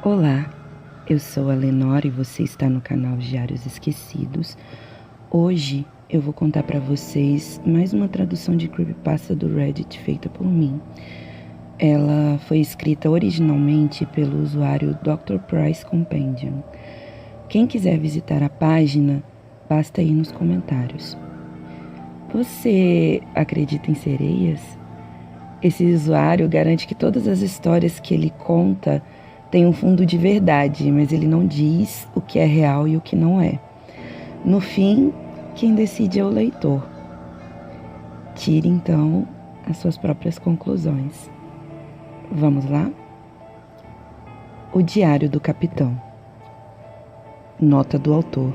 Olá, eu sou a Lenora e você está no canal Diários Esquecidos. Hoje eu vou contar para vocês mais uma tradução de creepypasta do Reddit feita por mim. Ela foi escrita originalmente pelo usuário Dr. Price Compendium. Quem quiser visitar a página, basta ir nos comentários. Você acredita em sereias? Esse usuário garante que todas as histórias que ele conta têm um fundo de verdade, mas ele não diz o que é real e o que não é. No fim, quem decide é o leitor. Tire, então, as suas próprias conclusões. Vamos lá? O Diário do Capitão. Nota do autor.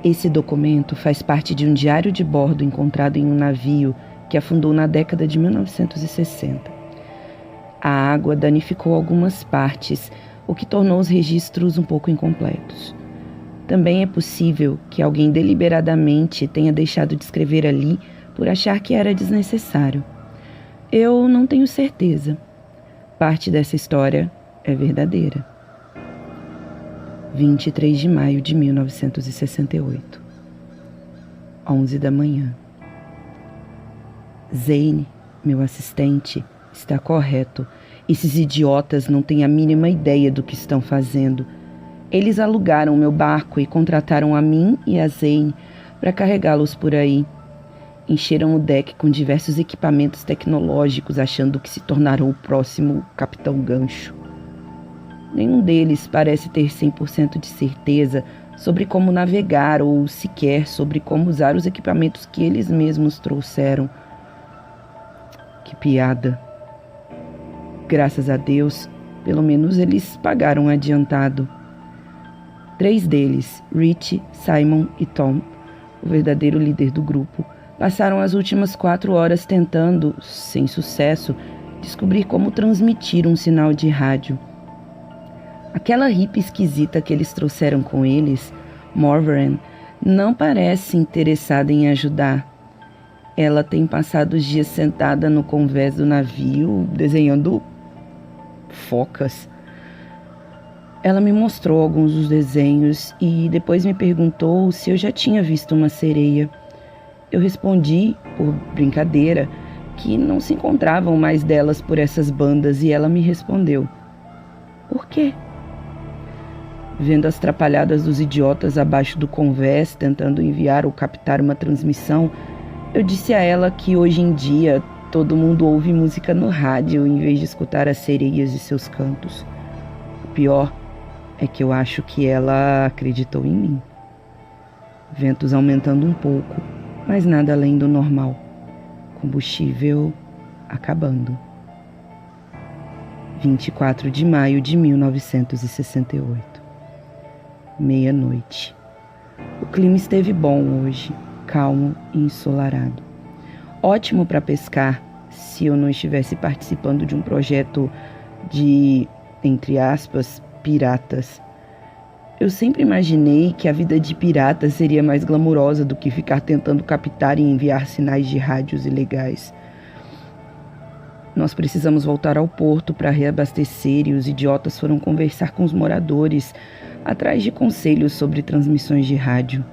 Esse documento faz parte de um diário de bordo encontrado em um navio que afundou na década de 1960. A água danificou algumas partes, o que tornou os registros um pouco incompletos. Também é possível que alguém deliberadamente tenha deixado de escrever ali por achar que era desnecessário. Eu não tenho certeza. Parte dessa história é verdadeira. 23 de maio de 1968, 11 da manhã. Zane, meu assistente, está correto. Esses idiotas não têm a mínima ideia do que estão fazendo. Eles alugaram meu barco e contrataram a mim e a Zane para carregá-los por aí. Encheram o deck com diversos equipamentos tecnológicos, achando que se tornaram o próximo Capitão Gancho. Nenhum deles parece ter 100% de certeza sobre como navegar ou sequer sobre como usar os equipamentos que eles mesmos trouxeram. Que piada! Graças a Deus, pelo menos eles pagaram adiantado. 3 deles, Rich, Simon e Tom, o verdadeiro líder do grupo, passaram as últimas 4 horas tentando, sem sucesso, descobrir como transmitir um sinal de rádio. Aquela hippie esquisita que eles trouxeram com eles, Morvaran, não parece interessada em ajudar. Ela tem passado os dias sentada no convés do navio, desenhando focas. Ela me mostrou alguns dos desenhos e depois me perguntou se eu já tinha visto uma sereia. Eu respondi, por brincadeira, que não se encontravam mais delas por essas bandas e ela me respondeu: por quê? Vendo as trapalhadas dos idiotas abaixo do convés tentando enviar ou captar uma transmissão, eu disse a ela que hoje em dia todo mundo ouve música no rádio em vez de escutar as sereias e seus cantos. O pior é que eu acho que ela acreditou em mim. Ventos aumentando um pouco, mas nada além do normal. Combustível acabando. 24 de maio de 1968. Meia-noite. O clima esteve bom hoje, calmo e ensolarado. Ótimo para pescar, se eu não estivesse participando de um projeto de, entre aspas, piratas. Eu sempre imaginei que a vida de pirata seria mais glamurosa do que ficar tentando captar e enviar sinais de rádios ilegais. Nós precisamos voltar ao porto para reabastecer e os idiotas foram conversar com os moradores, atrás de conselhos sobre transmissões de rádio.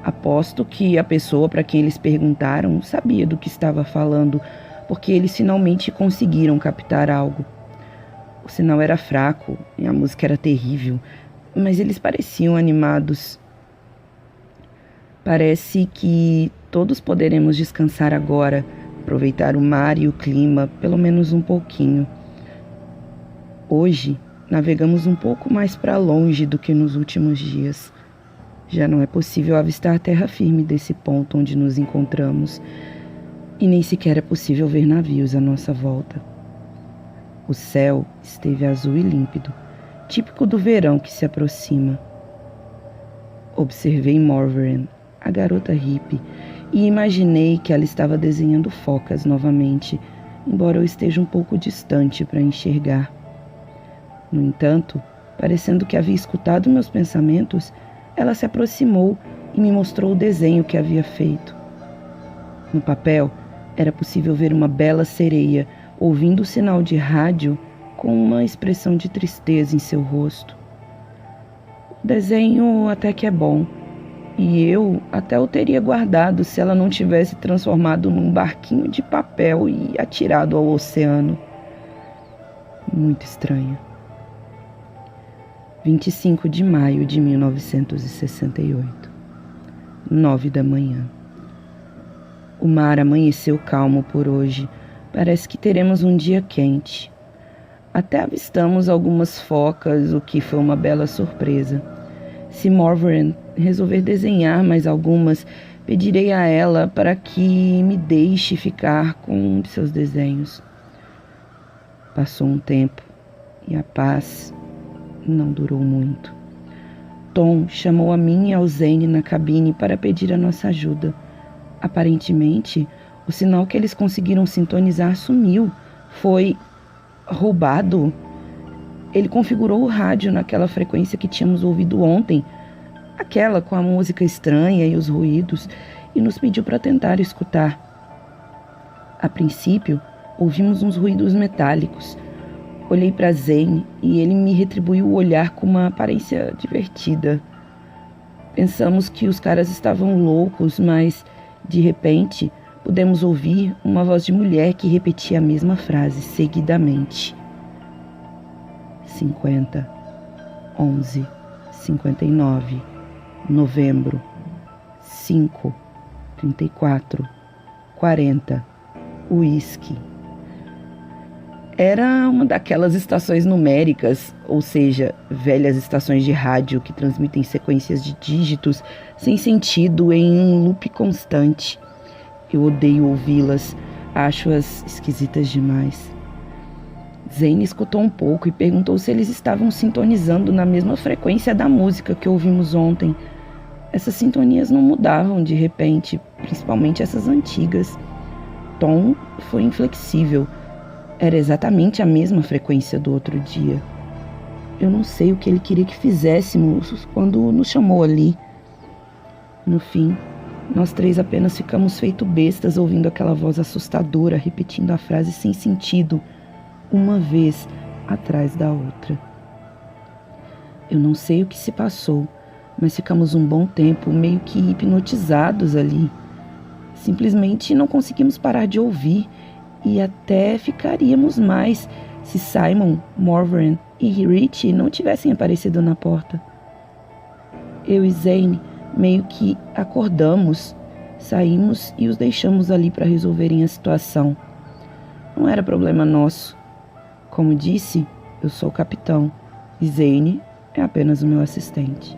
Aposto que a pessoa para quem eles perguntaram sabia do que estava falando, porque eles finalmente conseguiram captar algo. O sinal era fraco e a música era terrível, mas eles pareciam animados. Parece que todos poderemos descansar agora, aproveitar o mar e o clima, pelo menos um pouquinho. Hoje, navegamos um pouco mais para longe do que nos últimos dias. Já não é possível avistar a terra firme desse ponto onde nos encontramos, e nem sequer é possível ver navios à nossa volta. O céu esteve azul e límpido, típico do verão que se aproxima. Observei Morvaran, a garota hippie, e imaginei que ela estava desenhando focas novamente, embora eu esteja um pouco distante para enxergar. No entanto, parecendo que havia escutado meus pensamentos, ela se aproximou e me mostrou o desenho que havia feito. No papel, era possível ver uma bela sereia ouvindo o sinal de rádio com uma expressão de tristeza em seu rosto. O desenho até que é bom, e eu até o teria guardado se ela não tivesse transformado num barquinho de papel e atirado ao oceano. Muito estranha. 25 de maio de 1968, 9 da manhã. O mar amanheceu calmo por hoje. Parece que teremos um dia quente. Até avistamos algumas focas, o que foi uma bela surpresa. Se Morvaran resolver desenhar mais algumas, pedirei a ela para que me deixe ficar com um de seus desenhos. Passou um tempo e a paz não durou muito. Tom chamou a mim e ao Zane na cabine para pedir a nossa ajuda. Aparentemente, o sinal que eles conseguiram sintonizar sumiu. Foi roubado. Ele configurou o rádio naquela frequência que tínhamos ouvido ontem, aquela com a música estranha e os ruídos, e nos pediu para tentar escutar. A princípio, ouvimos uns ruídos metálicos. Olhei para Zane e ele me retribuiu o olhar com uma aparência divertida. Pensamos que os caras estavam loucos, mas, de repente, pudemos ouvir uma voz de mulher que repetia a mesma frase seguidamente. 50, 11, 59, novembro, 5, 34, 40, uísque. Era uma daquelas estações numéricas, ou seja, velhas estações de rádio que transmitem sequências de dígitos sem sentido em um loop constante. Eu odeio ouvi-las, acho-as esquisitas demais. Zane escutou um pouco e perguntou se eles estavam sintonizando na mesma frequência da música que ouvimos ontem. Essas sintonias não mudavam de repente, principalmente essas antigas. Tom foi inflexível. Era exatamente a mesma frequência do outro dia. Eu não sei o que ele queria que fizéssemos quando nos chamou ali. No fim, nós três apenas ficamos feito bestas ouvindo aquela voz assustadora repetindo a frase sem sentido, uma vez atrás da outra. Eu não sei o que se passou, mas ficamos um bom tempo meio que hipnotizados ali. Simplesmente não conseguimos parar de ouvir e até ficaríamos mais se Simon, Morvaran e Richie não tivessem aparecido na porta. Eu e Zane meio que acordamos, saímos e os deixamos ali para resolverem a situação. Não era problema nosso. Como disse, eu sou o capitão e Zane é apenas o meu assistente.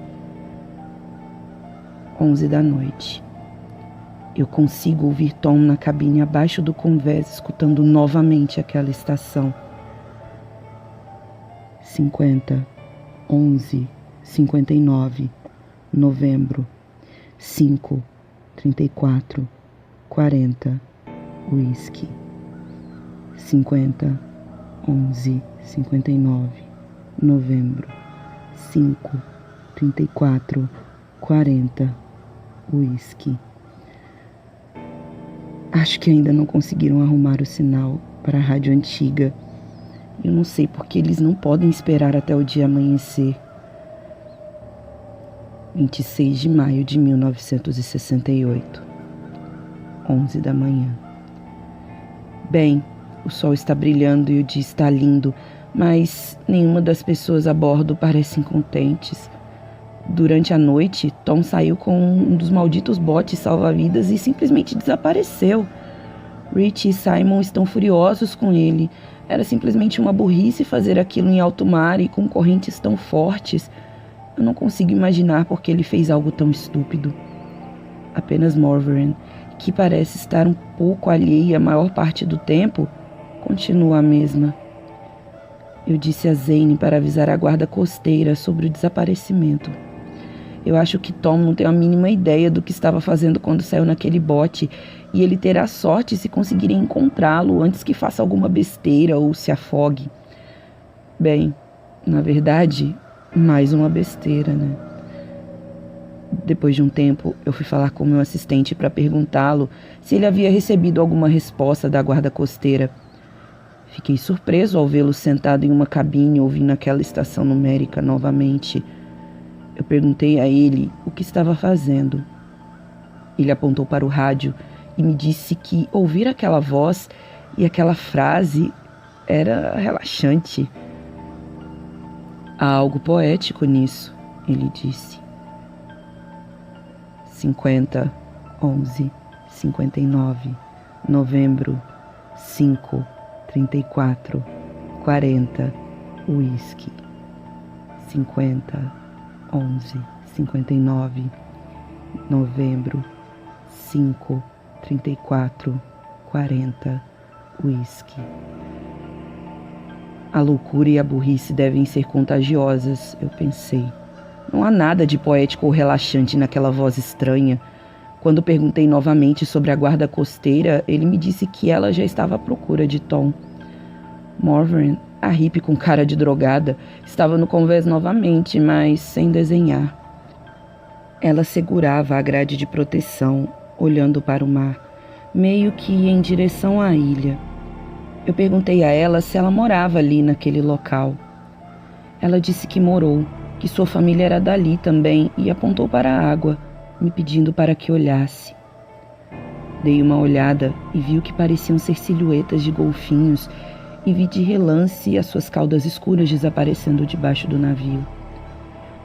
11 da noite. Eu consigo ouvir Tom na cabine abaixo do convés, escutando novamente aquela estação. 50, 11, 59, novembro, 5, 34, 40, uísque. 50, 11, 59, novembro, 5, 34, 40, uísque. Acho que ainda não conseguiram arrumar o sinal para a rádio antiga. Eu não sei porque eles não podem esperar até o dia amanhecer. 26 de maio de 1968, 11 da manhã. Bem, o sol está brilhando e o dia está lindo, mas nenhuma das pessoas a bordo parecem contentes. Durante a noite, Tom saiu com um dos malditos botes salva-vidas e simplesmente desapareceu. Rich e Simon estão furiosos com ele. Era simplesmente uma burrice fazer aquilo em alto mar e com correntes tão fortes. Eu não consigo imaginar por que ele fez algo tão estúpido. Apenas Morvaran, que parece estar um pouco alheia a maior parte do tempo, continua a mesma. Eu disse a Zane para avisar a guarda costeira sobre o desaparecimento. Eu acho que Tom não tem a mínima ideia do que estava fazendo quando saiu naquele bote, e ele terá sorte se conseguirem encontrá-lo antes que faça alguma besteira ou se afogue. Bem, na verdade, mais uma besteira, né? Depois de um tempo, eu fui falar com meu assistente para perguntá-lo se ele havia recebido alguma resposta da guarda costeira. Fiquei surpreso ao vê-lo sentado em uma cabine ouvindo aquela estação numérica novamente. Eu perguntei a ele o que estava fazendo. Ele apontou para o rádio e me disse que ouvir aquela voz e aquela frase era relaxante. Há algo poético nisso, ele disse. 50, 11, 59, novembro, 5, 34, 40, uísque. 50, 11, 59, novembro, 5, 34, 40, uísque. A loucura e a burrice devem ser contagiosas, eu pensei. Não há nada de poético ou relaxante naquela voz estranha. Quando perguntei novamente sobre a guarda costeira, ele me disse que ela já estava à procura de Tom. Morven, a hippie com cara de drogada, estava no convés novamente, mas sem desenhar. Ela segurava a grade de proteção, olhando para o mar, meio que em direção à ilha. Eu perguntei a ela se ela morava ali naquele local. Ela disse que morou, que sua família era dali também e apontou para a água, me pedindo para que olhasse. Dei uma olhada e vi o que pareciam ser silhuetas de golfinhos e vi de relance as suas caudas escuras desaparecendo debaixo do navio.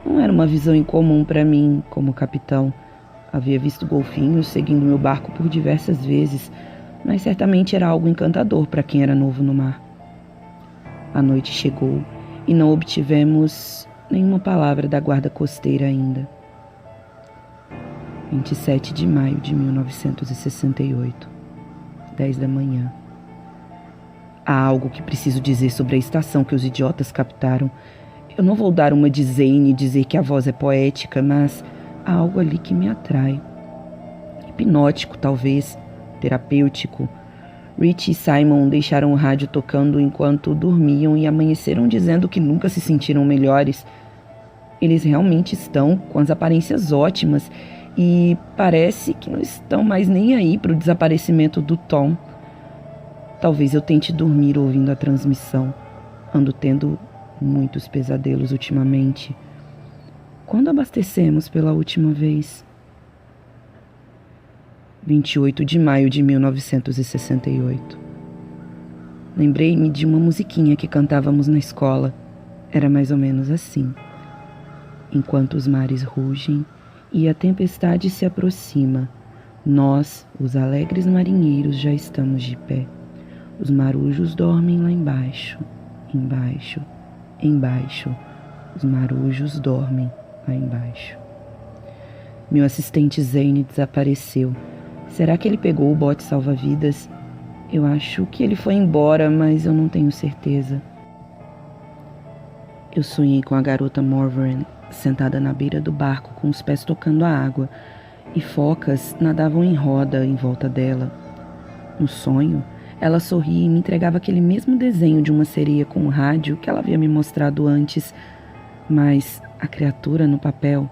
Não era uma visão incomum para mim, como capitão. Havia visto golfinhos seguindo meu barco por diversas vezes, mas certamente era algo encantador para quem era novo no mar. A noite chegou e não obtivemos nenhuma palavra da guarda costeira ainda. 27 de maio de 1968, 10 da manhã. Há algo que preciso dizer sobre a estação que os idiotas captaram. Eu não vou dar uma de Zane e dizer que a voz é poética, mas há algo ali que me atrai. Hipnótico, talvez, terapêutico. Rich e Simon deixaram o rádio tocando enquanto dormiam e amanheceram dizendo que nunca se sentiram melhores. Eles realmente estão com as aparências ótimas e parece que não estão mais nem aí para o desaparecimento do Tom. Talvez eu tente dormir ouvindo a transmissão. Ando tendo muitos pesadelos ultimamente. Quando abastecemos pela última vez? 28 de maio de 1968. Lembrei-me de uma musiquinha que cantávamos na escola. Era mais ou menos assim. Enquanto os mares rugem e a tempestade se aproxima, nós, os alegres marinheiros, já estamos de pé. Os marujos dormem lá embaixo, embaixo, embaixo. Os marujos dormem lá embaixo. Meu assistente Zane desapareceu. Será que ele pegou o bote salva-vidas? Eu acho que ele foi embora, mas eu não tenho certeza. Eu sonhei com a garota Morven sentada na beira do barco com os pés tocando a água e focas nadavam em roda em volta dela. No sonho, ela sorria e me entregava aquele mesmo desenho de uma sereia com um rádio que ela havia me mostrado antes, mas a criatura no papel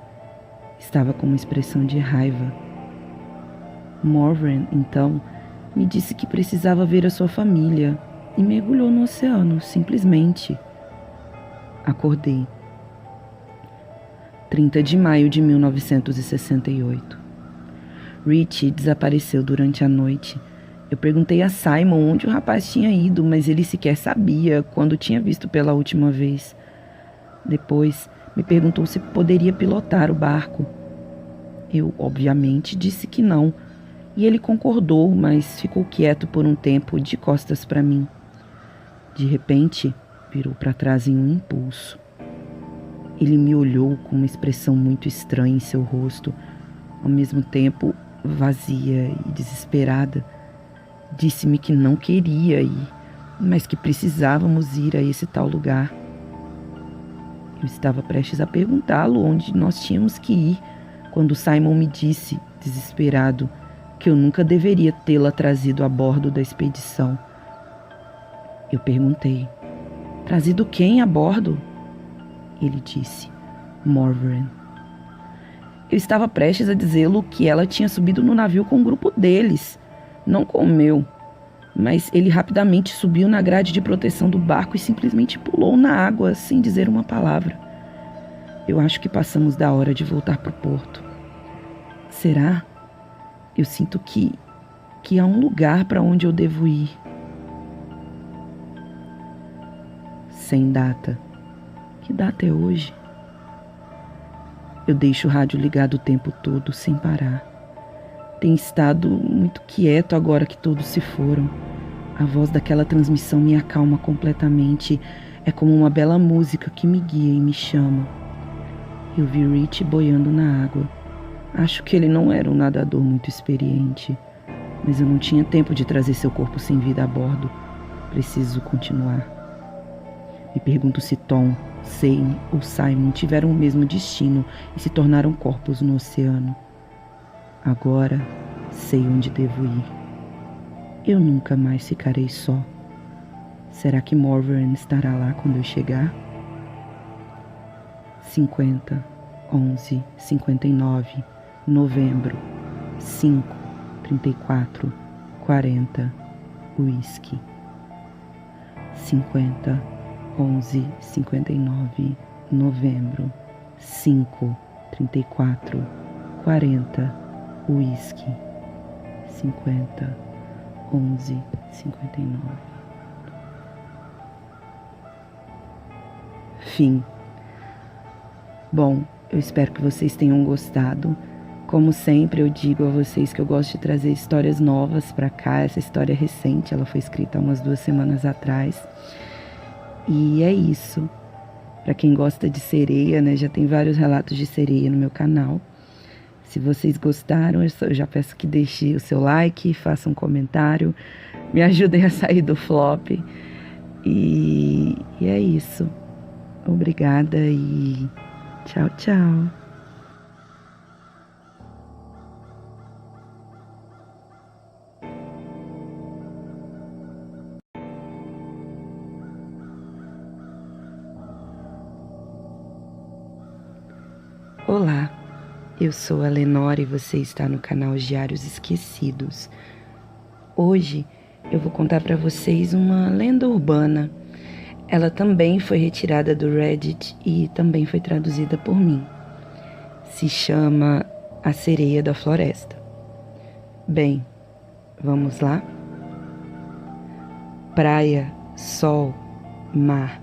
estava com uma expressão de raiva. Morven, então, me disse que precisava ver a sua família e mergulhou no oceano, simplesmente. Acordei. 30 de maio de 1968. Rich desapareceu durante a noite. Eu perguntei a Simon onde o rapaz tinha ido, mas ele sequer sabia quando tinha visto pela última vez. Depois, me perguntou se poderia pilotar o barco. Eu, obviamente, disse que não. E ele concordou, mas ficou quieto por um tempo, de costas para mim. De repente, virou para trás em um impulso. Ele me olhou com uma expressão muito estranha em seu rosto, ao mesmo tempo vazia e desesperada. Disse-me que não queria ir, mas que precisávamos ir a esse tal lugar. Eu estava prestes a perguntá-lo onde nós tínhamos que ir, quando Simon me disse, desesperado, que eu nunca deveria tê-la trazido a bordo da expedição. Eu perguntei, trazido quem a bordo? Ele disse, Morven. Eu estava prestes a dizê-lo que ela tinha subido no navio com o grupo deles, não com o meu. mas ele rapidamente subiu na grade de proteção do barco e simplesmente pulou na água sem dizer uma palavra. Eu acho que passamos da hora de voltar para o porto. Será? Eu sinto que há um lugar para onde eu devo ir. Sem data. Que data é hoje? Eu deixo o rádio ligado o tempo todo, sem parar. Tem estado muito quieto agora que todos se foram. A voz daquela transmissão me acalma completamente. É como uma bela música que me guia e me chama. Eu vi Rich boiando na água. Acho que ele não era um nadador muito experiente, mas eu não tinha tempo de trazer seu corpo sem vida a bordo. Preciso continuar. Me pergunto se Tom, Zane ou Simon tiveram o mesmo destino e se tornaram corpos no oceano. Agora sei onde devo ir. Eu nunca mais ficarei só. Será que Morven estará lá quando eu chegar? 50, 11, 59, novembro, 5, 34, 40, whisky. 50, 11, 59, novembro, 5, 34, 40, whisky. 50, 11, 59. Fim. Bom, eu espero que vocês tenham gostado. Como sempre, eu digo a vocês que eu gosto de trazer histórias novas para cá. Essa história é recente, ela foi escrita há umas 2 semanas atrás. E é isso. Para quem gosta de sereia, né, já tem vários relatos de sereia no meu canal. Se vocês gostaram, eu já peço que deixe o seu like, faça um comentário, me ajudem a sair do flop. E é isso. Obrigada e tchau, tchau. Olá, eu sou a Lenora e você está no canal Diários Esquecidos. Hoje eu vou contar para vocês uma lenda urbana. Ela também foi retirada do Reddit e também foi traduzida por mim. Se chama A Sereia da Floresta. Bem, vamos lá? Praia, sol, mar.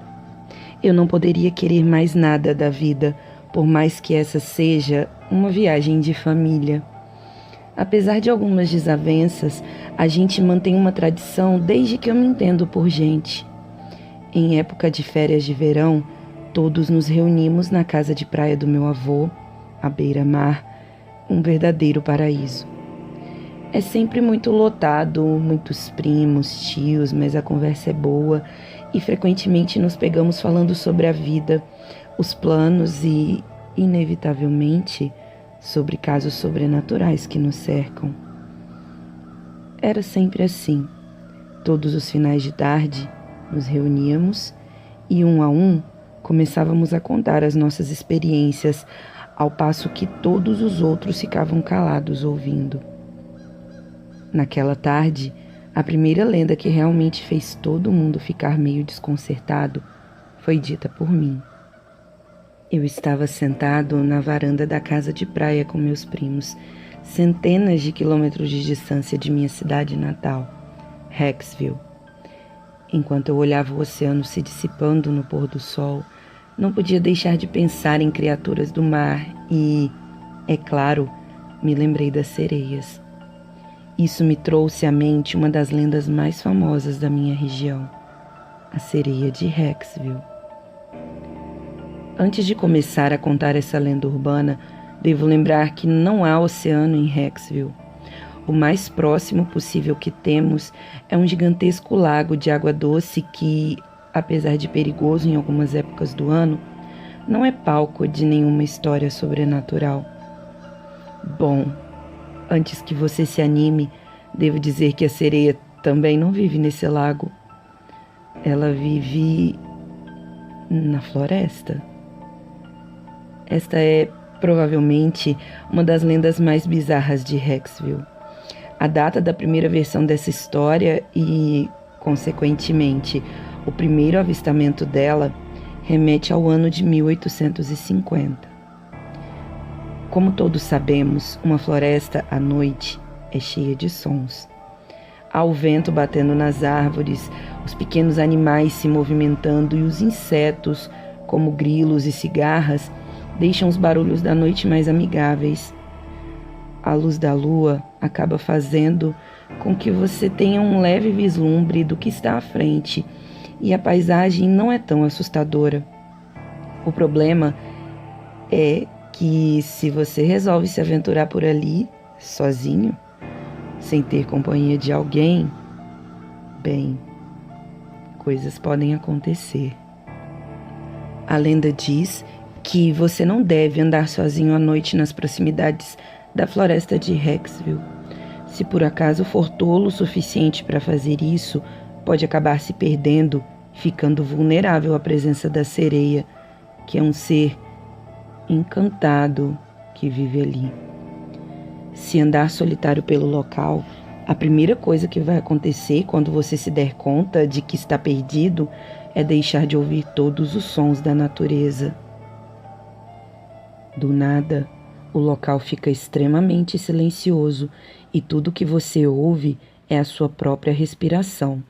Eu não poderia querer mais nada da vida, por mais que essa seja uma viagem de família. Apesar de algumas desavenças, a gente mantém uma tradição desde que eu me entendo por gente. Em época de férias de verão, todos nos reunimos na casa de praia do meu avô, à beira-mar, um verdadeiro paraíso. É sempre muito lotado, muitos primos, tios, mas a conversa é boa e frequentemente nos pegamos falando sobre a vida, os planos e, inevitavelmente, sobre casos sobrenaturais que nos cercam. Era sempre assim. Todos os finais de tarde, nos reuníamos e, um a um, começávamos a contar as nossas experiências, ao passo que todos os outros ficavam calados ouvindo. Naquela tarde, a primeira lenda que realmente fez todo mundo ficar meio desconcertado foi dita por mim. Eu estava sentado na varanda da casa de praia com meus primos, centenas de quilômetros de distância de minha cidade natal, Rexville. Enquanto eu olhava o oceano se dissipando no pôr do sol, não podia deixar de pensar em criaturas do mar e, é claro, me lembrei das sereias. Isso me trouxe à mente uma das lendas mais famosas da minha região, a sereia de Rexville. Antes de começar a contar essa lenda urbana, devo lembrar que não há oceano em Rexville. O mais próximo possível que temos é um gigantesco lago de água doce que, apesar de perigoso em algumas épocas do ano, não é palco de nenhuma história sobrenatural. Bom, antes que você se anime, devo dizer que a sereia também não vive nesse lago. Ela vive na floresta. Esta é provavelmente uma das lendas mais bizarras de Rexville. A data da primeira versão dessa história e, consequentemente, o primeiro avistamento dela remete ao ano de 1850. Como todos sabemos, uma floresta à noite é cheia de sons. Há o vento batendo nas árvores, os pequenos animais se movimentando e os insetos, como grilos e cigarras, deixam os barulhos da noite mais amigáveis. A luz da lua acaba fazendo com que você tenha um leve vislumbre do que está à frente e a paisagem não é tão assustadora. O problema é que se você resolve se aventurar por ali, sozinho, sem ter companhia de alguém, bem, coisas podem acontecer. A lenda diz que você não deve andar sozinho à noite nas proximidades da floresta de Rexville. Se por acaso for tolo o suficiente para fazer isso, pode acabar se perdendo, ficando vulnerável à presença da sereia, que é um ser encantado que vive ali. Se andar solitário pelo local, a primeira coisa que vai acontecer quando você se der conta de que está perdido é deixar de ouvir todos os sons da natureza. Do nada, o local fica extremamente silencioso e tudo que você ouve é a sua própria respiração.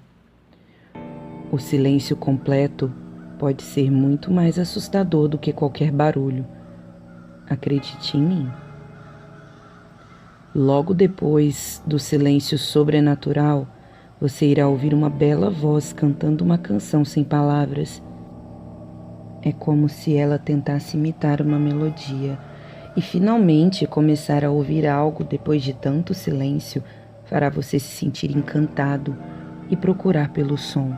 O silêncio completo pode ser muito mais assustador do que qualquer barulho. Acredite em mim. Logo depois do silêncio sobrenatural, você irá ouvir uma bela voz cantando uma canção sem palavras. É como se ela tentasse imitar uma melodia. E finalmente começar a ouvir algo depois de tanto silêncio fará você se sentir encantado e procurar pelo som.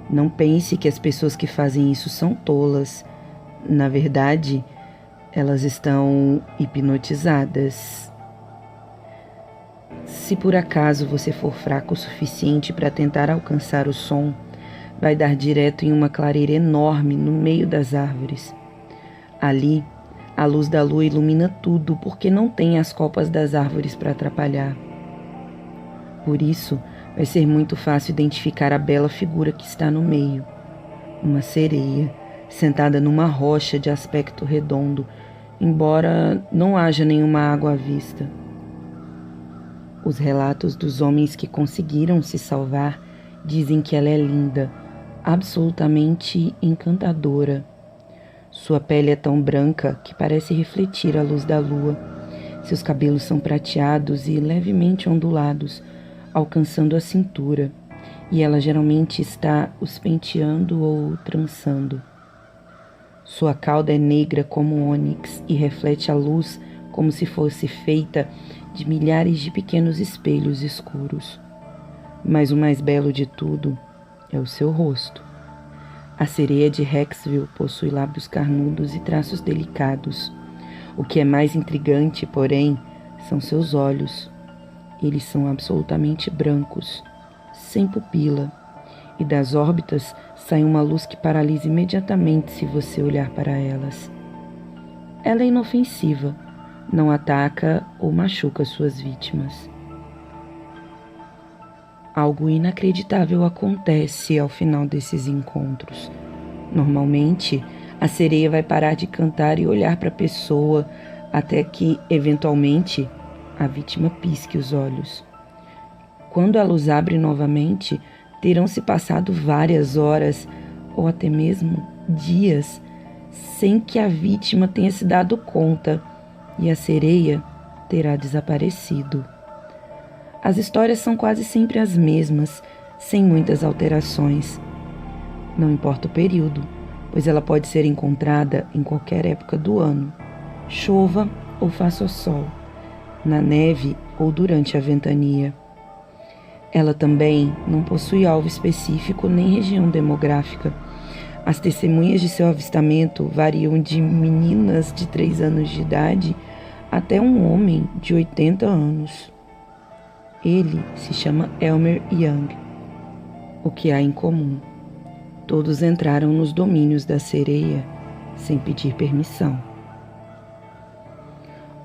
Não pense que as pessoas que fazem isso são tolas. Na verdade, elas estão hipnotizadas. Se por acaso você for fraco o suficiente para tentar alcançar o som, vai dar direto em uma clareira enorme no meio das árvores. Ali, a luz da lua ilumina tudo porque não tem as copas das árvores para atrapalhar. Por isso, vai ser muito fácil identificar a bela figura que está no meio. Uma sereia, sentada numa rocha de aspecto redondo, embora não haja nenhuma água à vista. Os relatos dos homens que conseguiram se salvar dizem que ela é linda, absolutamente encantadora. Sua pele é tão branca que parece refletir a luz da lua. Seus cabelos são prateados e levemente ondulados, alcançando a cintura, e ela geralmente está os penteando ou trançando. Sua cauda é negra como ônix e reflete a luz como se fosse feita de milhares de pequenos espelhos escuros. Mas o mais belo de tudo é o seu rosto. A sereia de Rexville possui lábios carnudos e traços delicados. O que é mais intrigante, porém, são seus olhos. Eles são absolutamente brancos, sem pupila, e das órbitas sai uma luz que paralisa imediatamente se você olhar para elas. Ela é inofensiva, não ataca ou machuca suas vítimas. Algo inacreditável acontece ao final desses encontros. Normalmente, a sereia vai parar de cantar e olhar para a pessoa até que, eventualmente, a vítima pisque os olhos. Quando a luz abre novamente, terão se passado várias horas ou até mesmo dias sem que a vítima tenha se dado conta e a sereia terá desaparecido. As histórias são quase sempre as mesmas, sem muitas alterações. Não importa o período, pois ela pode ser encontrada em qualquer época do ano, chova ou faça sol, na neve ou durante a ventania. Ela também não possui alvo específico nem região demográfica. As testemunhas de seu avistamento variam de meninas de 3 anos de idade até um homem de 80 anos. Ele se chama Elmer Young. O que há em comum? Todos entraram nos domínios da sereia sem pedir permissão.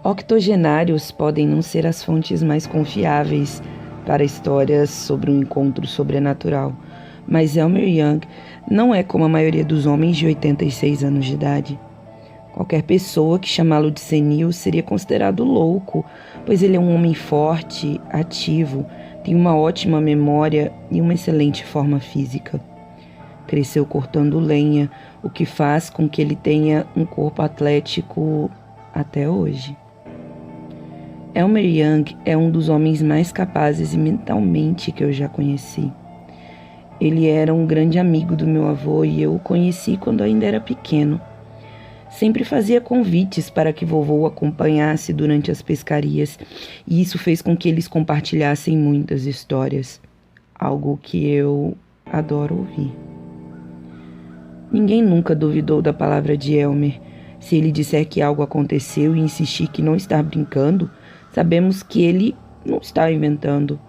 Octogenários podem não ser as fontes mais confiáveis para histórias sobre um encontro sobrenatural, mas Elmer Young não é como a maioria dos homens de 86 anos de idade. Qualquer pessoa que chamá-lo de senil seria considerado louco, pois ele é um homem forte, ativo, tem uma ótima memória e uma excelente forma física. Cresceu cortando lenha, o que faz com que ele tenha um corpo atlético até hoje. Elmer Young é um dos homens mais capazes e mentalmente que eu já conheci. Ele era um grande amigo do meu avô e eu o conheci quando ainda era pequeno. Sempre fazia convites para que vovô o acompanhasse durante as pescarias, e isso fez com que eles compartilhassem muitas histórias, algo que eu adoro ouvir. Ninguém nunca duvidou da palavra de Elmer. Se ele disser que algo aconteceu e insistir que não está brincando, sabemos que ele não está inventando.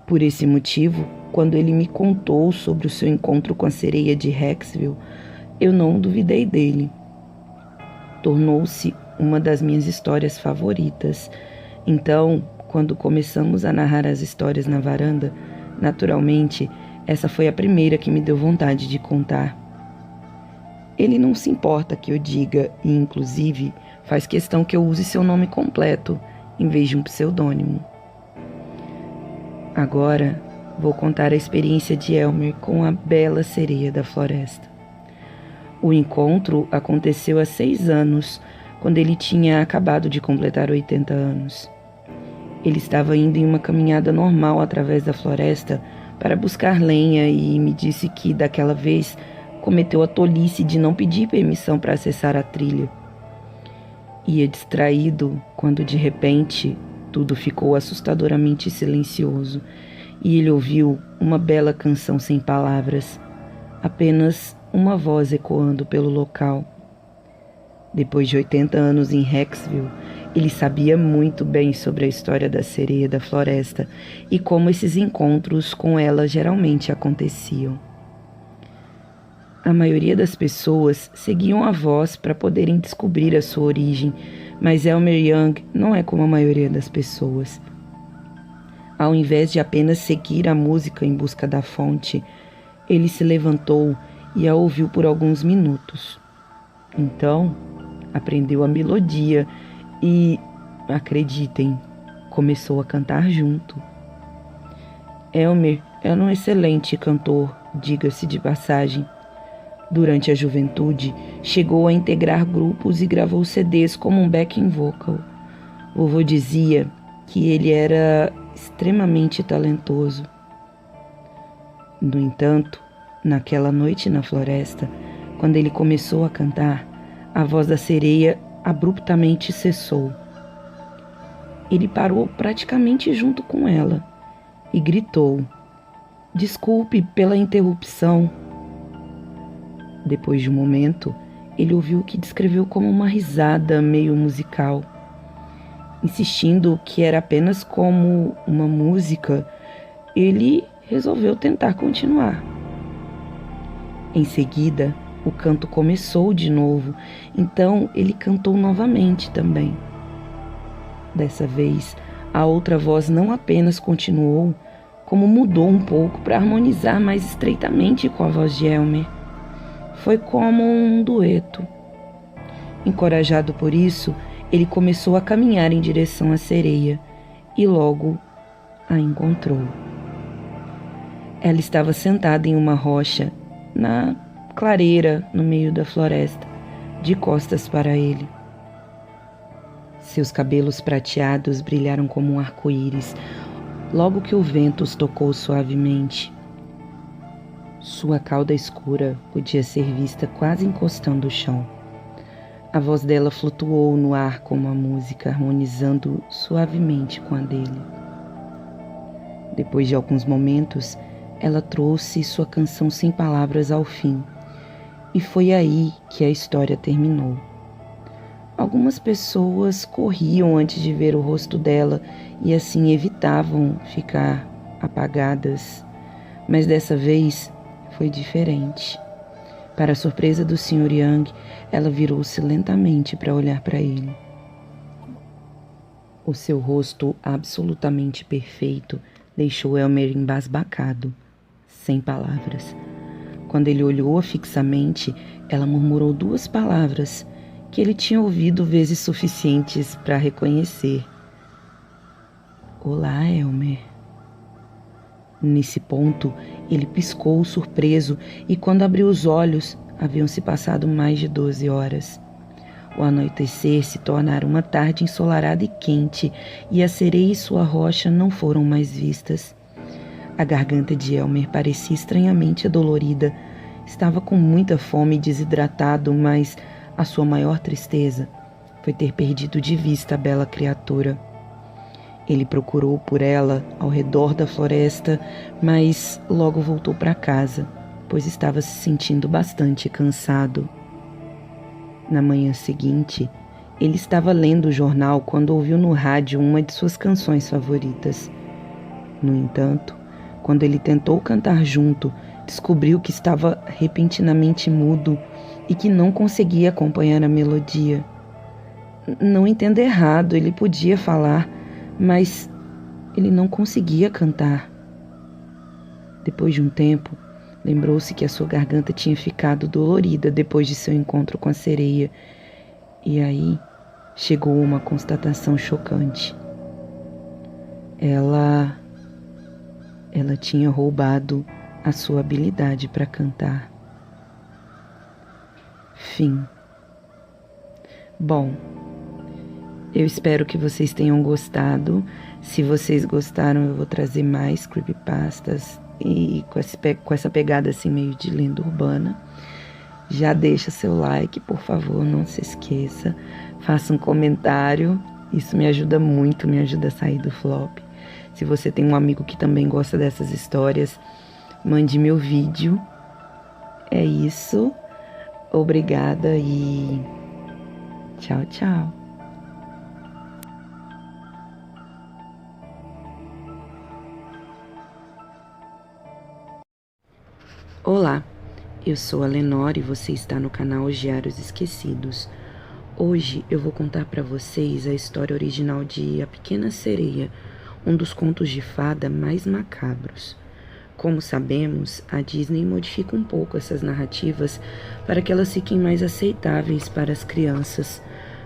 Por esse motivo, quando ele me contou sobre o seu encontro com a sereia de Hicksville, eu não duvidei dele. Tornou-se uma das minhas histórias favoritas. Então, quando começamos a narrar as histórias na varanda, naturalmente, essa foi a primeira que me deu vontade de contar. Ele não se importa que eu diga e, inclusive, faz questão que eu use seu nome completo, em vez de um pseudônimo. Agora, vou contar a experiência de Elmer com a bela sereia da floresta. O encontro aconteceu há 6 anos, quando ele tinha acabado de completar 80 anos. Ele estava indo em uma caminhada normal através da floresta para buscar lenha e me disse que, daquela vez, cometeu a tolice de não pedir permissão para acessar a trilha. Ia distraído quando, de repente, tudo ficou assustadoramente silencioso e ele ouviu uma bela canção sem palavras, apenas uma voz ecoando pelo local. Depois de 80 anos em Hicksville, ele sabia muito bem sobre a história da sereia da floresta e como esses encontros com ela geralmente aconteciam. A maioria das pessoas seguiam a voz para poderem descobrir a sua origem, mas Elmer Young não é como a maioria das pessoas. Ao invés de apenas seguir a música em busca da fonte, ele se levantou e a ouviu por alguns minutos. Então, aprendeu a melodia e, acreditem, começou a cantar junto. Elmer era um excelente cantor, diga-se de passagem. Durante a juventude, chegou a integrar grupos e gravou CDs como um backing vocal. Vovô dizia que ele era extremamente talentoso. No entanto, naquela noite na floresta, quando ele começou a cantar, a voz da sereia abruptamente cessou. Ele parou praticamente junto com ela e gritou: "Desculpe pela interrupção." Depois de um momento, ele ouviu o que descreveu como uma risada meio musical. Insistindo que era apenas como uma música, ele resolveu tentar continuar. Em seguida, o canto começou de novo, então ele cantou novamente também. Dessa vez, a outra voz não apenas continuou, como mudou um pouco para harmonizar mais estreitamente com a voz de Elmer. Foi como um dueto. Encorajado por isso, ele começou a caminhar em direção à sereia e logo a encontrou. Ela estava sentada em uma rocha, na clareira no meio da floresta, de costas para ele. Seus cabelos prateados brilharam como um arco-íris, logo que o vento os tocou suavemente. Sua cauda escura podia ser vista quase encostando o chão. A voz dela flutuou no ar como a música, harmonizando suavemente com a dele. Depois de alguns momentos, ela trouxe sua canção sem palavras ao fim, e foi aí que a história terminou. Algumas pessoas corriam antes de ver o rosto dela e assim evitavam ficar apagadas, mas dessa vez foi diferente. Para a surpresa do Sr. Young, ela virou-se lentamente para olhar para ele. O seu rosto absolutamente perfeito deixou Elmer embasbacado, sem palavras. Quando ele olhou-a fixamente, ela murmurou 2 palavras que ele tinha ouvido vezes suficientes para reconhecer. Olá, Elmer. Nesse ponto, ele piscou surpreso e quando abriu os olhos, haviam se passado mais de 12 horas. O anoitecer se tornara uma tarde ensolarada e quente, e a sereia e sua rocha não foram mais vistas. A garganta de Elmer parecia estranhamente dolorida. Estava com muita fome e desidratado, mas a sua maior tristeza foi ter perdido de vista a bela criatura. Ele procurou por ela ao redor da floresta, mas logo voltou para casa, pois estava se sentindo bastante cansado. Na manhã seguinte, ele estava lendo o jornal quando ouviu no rádio uma de suas canções favoritas. No entanto, quando ele tentou cantar junto, descobriu que estava repentinamente mudo e que não conseguia acompanhar a melodia. Não entenda errado, ele podia falar, mas ele não conseguia cantar. Depois de um tempo, lembrou-se que a sua garganta tinha ficado dolorida depois de seu encontro com a sereia. E aí chegou uma constatação chocante. Ela tinha roubado a sua habilidade para cantar. Fim. Bom, eu espero que vocês tenham gostado. Se vocês gostaram, eu vou trazer mais creepypastas e com essa pegada assim meio de lenda urbana. Já deixa seu like, por favor, não se esqueça. Faça um comentário, isso me ajuda muito, me ajuda a sair do flop. Se você tem um amigo que também gosta dessas histórias, mande meu vídeo. É isso. Obrigada e tchau, tchau. Olá, eu sou a Lenore e você está no canal Os Diários Esquecidos. Hoje eu vou contar para vocês a história original de A Pequena Sereia, um dos contos de fada mais macabros. Como sabemos, a Disney modifica um pouco essas narrativas para que elas fiquem mais aceitáveis para as crianças,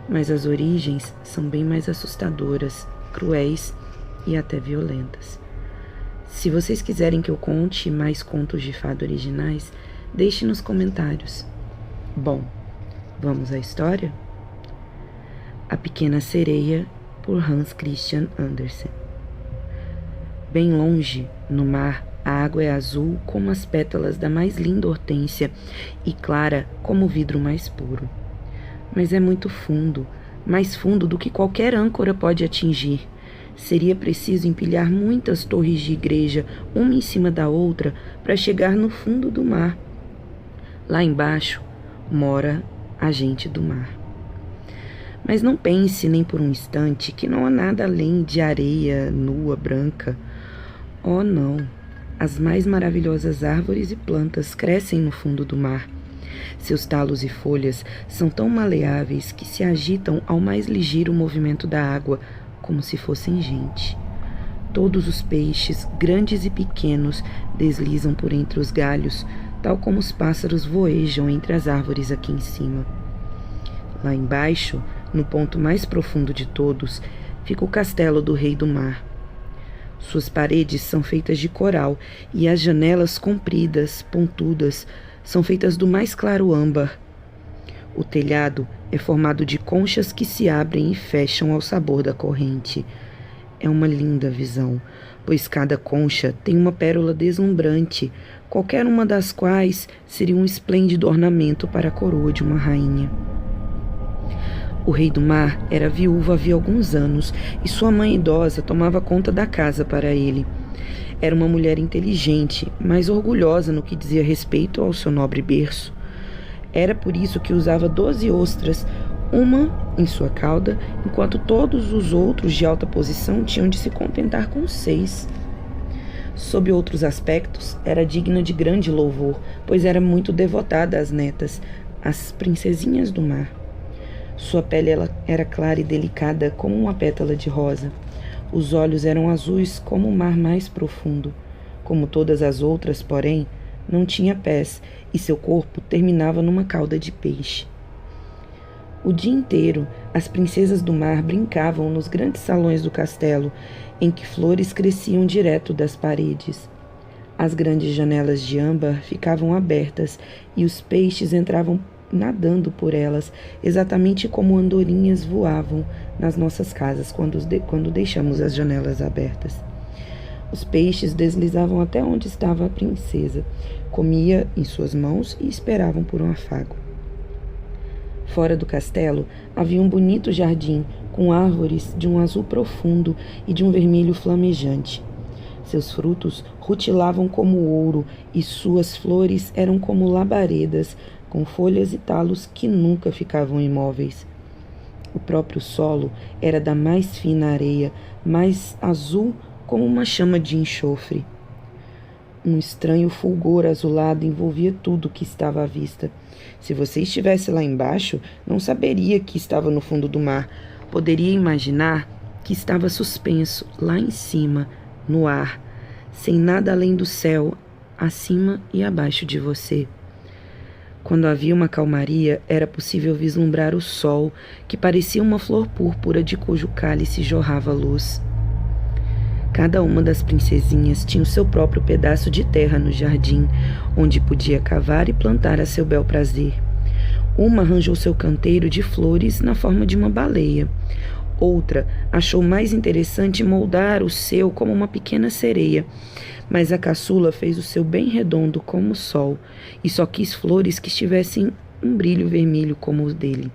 mas as origens são bem mais assustadoras, cruéis e até violentas. Se vocês quiserem que eu conte mais contos de fada originais, deixe nos comentários. Bom, vamos à história? A Pequena Sereia, por Hans Christian Andersen. Bem longe, no mar, a água é azul como as pétalas da mais linda hortênsia e clara como o vidro mais puro. Mas é muito fundo, mais fundo do que qualquer âncora pode atingir. Seria preciso empilhar muitas torres de igreja, uma em cima da outra, para chegar no fundo do mar. Lá embaixo mora a gente do mar. Mas não pense nem por um instante que não há nada além de areia nua, branca. Oh, não! As mais maravilhosas árvores e plantas crescem no fundo do mar. Seus talos e folhas são tão maleáveis que se agitam ao mais ligeiro movimento da água, como se fossem gente. Todos os peixes, grandes e pequenos, deslizam por entre os galhos, tal como os pássaros voejam entre as árvores aqui em cima. Lá embaixo, no ponto mais profundo de todos, fica o castelo do Rei do Mar. Suas paredes são feitas de coral e as janelas compridas, pontudas, são feitas do mais claro âmbar. O telhado é formado de conchas que se abrem e fecham ao sabor da corrente. É uma linda visão, pois cada concha tem uma pérola deslumbrante, qualquer uma das quais seria um esplêndido ornamento para a coroa de uma rainha. O Rei do Mar era viúvo havia alguns anos e sua mãe idosa tomava conta da casa para ele. Era uma mulher inteligente, mas orgulhosa no que dizia respeito ao seu nobre berço. Era por isso que usava 12 ostras, uma em sua cauda, enquanto todos os outros de alta posição tinham de se contentar com 6. Sob outros aspectos, era digna de grande louvor, pois era muito devotada às netas, as princesinhas do mar. Sua pele era clara e delicada como uma pétala de rosa. Os olhos eram azuis como o mar mais profundo. Como todas as outras, porém, não tinha pés e seu corpo terminava numa cauda de peixe. O dia inteiro, as princesas do mar brincavam nos grandes salões do castelo, em que flores cresciam direto das paredes. As grandes janelas de âmbar ficavam abertas e os peixes entravam nadando por elas, exatamente como andorinhas voavam nas nossas casas quando deixamos as janelas abertas. Os peixes deslizavam até onde estava a princesa, comia em suas mãos e esperavam por um afago. Fora do castelo havia um bonito jardim com árvores de um azul profundo e de um vermelho flamejante. Seus frutos rutilavam como ouro e suas flores eram como labaredas, com folhas e talos que nunca ficavam imóveis. O próprio solo era da mais fina areia, mais azul como uma chama de enxofre. Um estranho fulgor azulado envolvia tudo que estava à vista. Se você estivesse lá embaixo, não saberia que estava no fundo do mar. Poderia imaginar que estava suspenso lá em cima, no ar, sem nada além do céu, acima e abaixo de você. Quando havia uma calmaria, era possível vislumbrar o sol, que parecia uma flor púrpura de cujo cálice jorrava luz. Cada uma das princesinhas tinha o seu próprio pedaço de terra no jardim, onde podia cavar e plantar a seu bel prazer. Uma arranjou seu canteiro de flores na forma de uma baleia. Outra achou mais interessante moldar o seu como uma pequena sereia, mas a caçula fez o seu bem redondo como o sol e só quis flores que tivessem um brilho vermelho como o dele.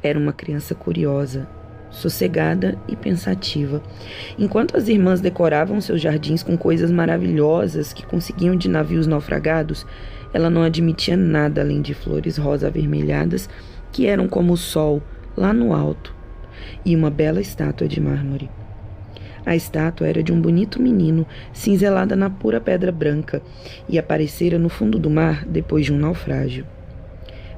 Era uma criança curiosa, sossegada e pensativa. Enquanto as irmãs decoravam seus jardins com coisas maravilhosas que conseguiam de navios naufragados, ela não admitia nada além de flores rosa avermelhadas que eram como o sol lá no alto e uma bela estátua de mármore. A estátua era de um bonito menino, cinzelada na pura pedra branca, e aparecera no fundo do mar depois de um naufrágio.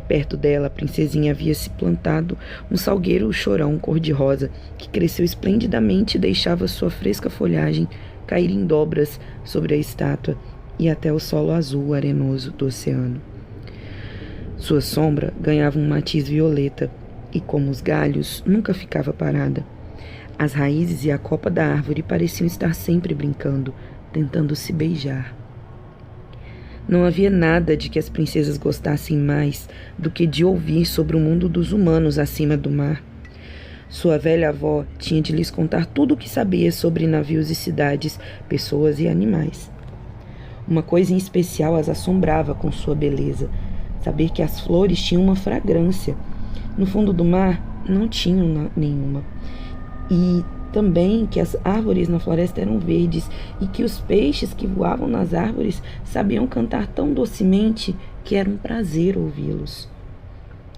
Perto dela, a princesinha havia se plantado um salgueiro chorão cor-de-rosa, que cresceu esplendidamente e deixava sua fresca folhagem cair em dobras sobre a estátua e até o solo azul arenoso do oceano. Sua sombra ganhava um matiz violeta, e como os galhos, nunca ficava parada. As raízes e a copa da árvore pareciam estar sempre brincando, tentando se beijar. Não havia nada de que as princesas gostassem mais do que de ouvir sobre o mundo dos humanos acima do mar. Sua velha avó tinha de lhes contar tudo o que sabia sobre navios e cidades, pessoas e animais. Uma coisa em especial as assombrava com sua beleza, saber que as flores tinham uma fragrância. No fundo do mar não tinham nenhuma. E também que as árvores na floresta eram verdes e que os peixes que voavam nas árvores sabiam cantar tão docemente que era um prazer ouvi-los.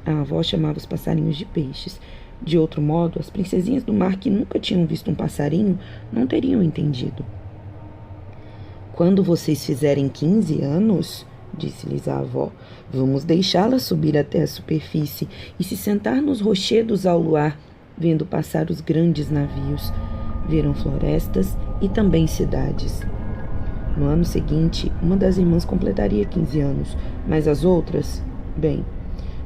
A avó chamava os passarinhos de peixes. De outro modo, as princesinhas do mar que nunca tinham visto um passarinho não teriam entendido. Quando vocês fizerem 15 anos, disse-lhes a avó, vamos deixá-la subir até a superfície e se sentar nos rochedos ao luar, vendo passar os grandes navios. Viram florestas e também cidades. No ano seguinte, uma das irmãs completaria 15 anos, mas as outras, bem,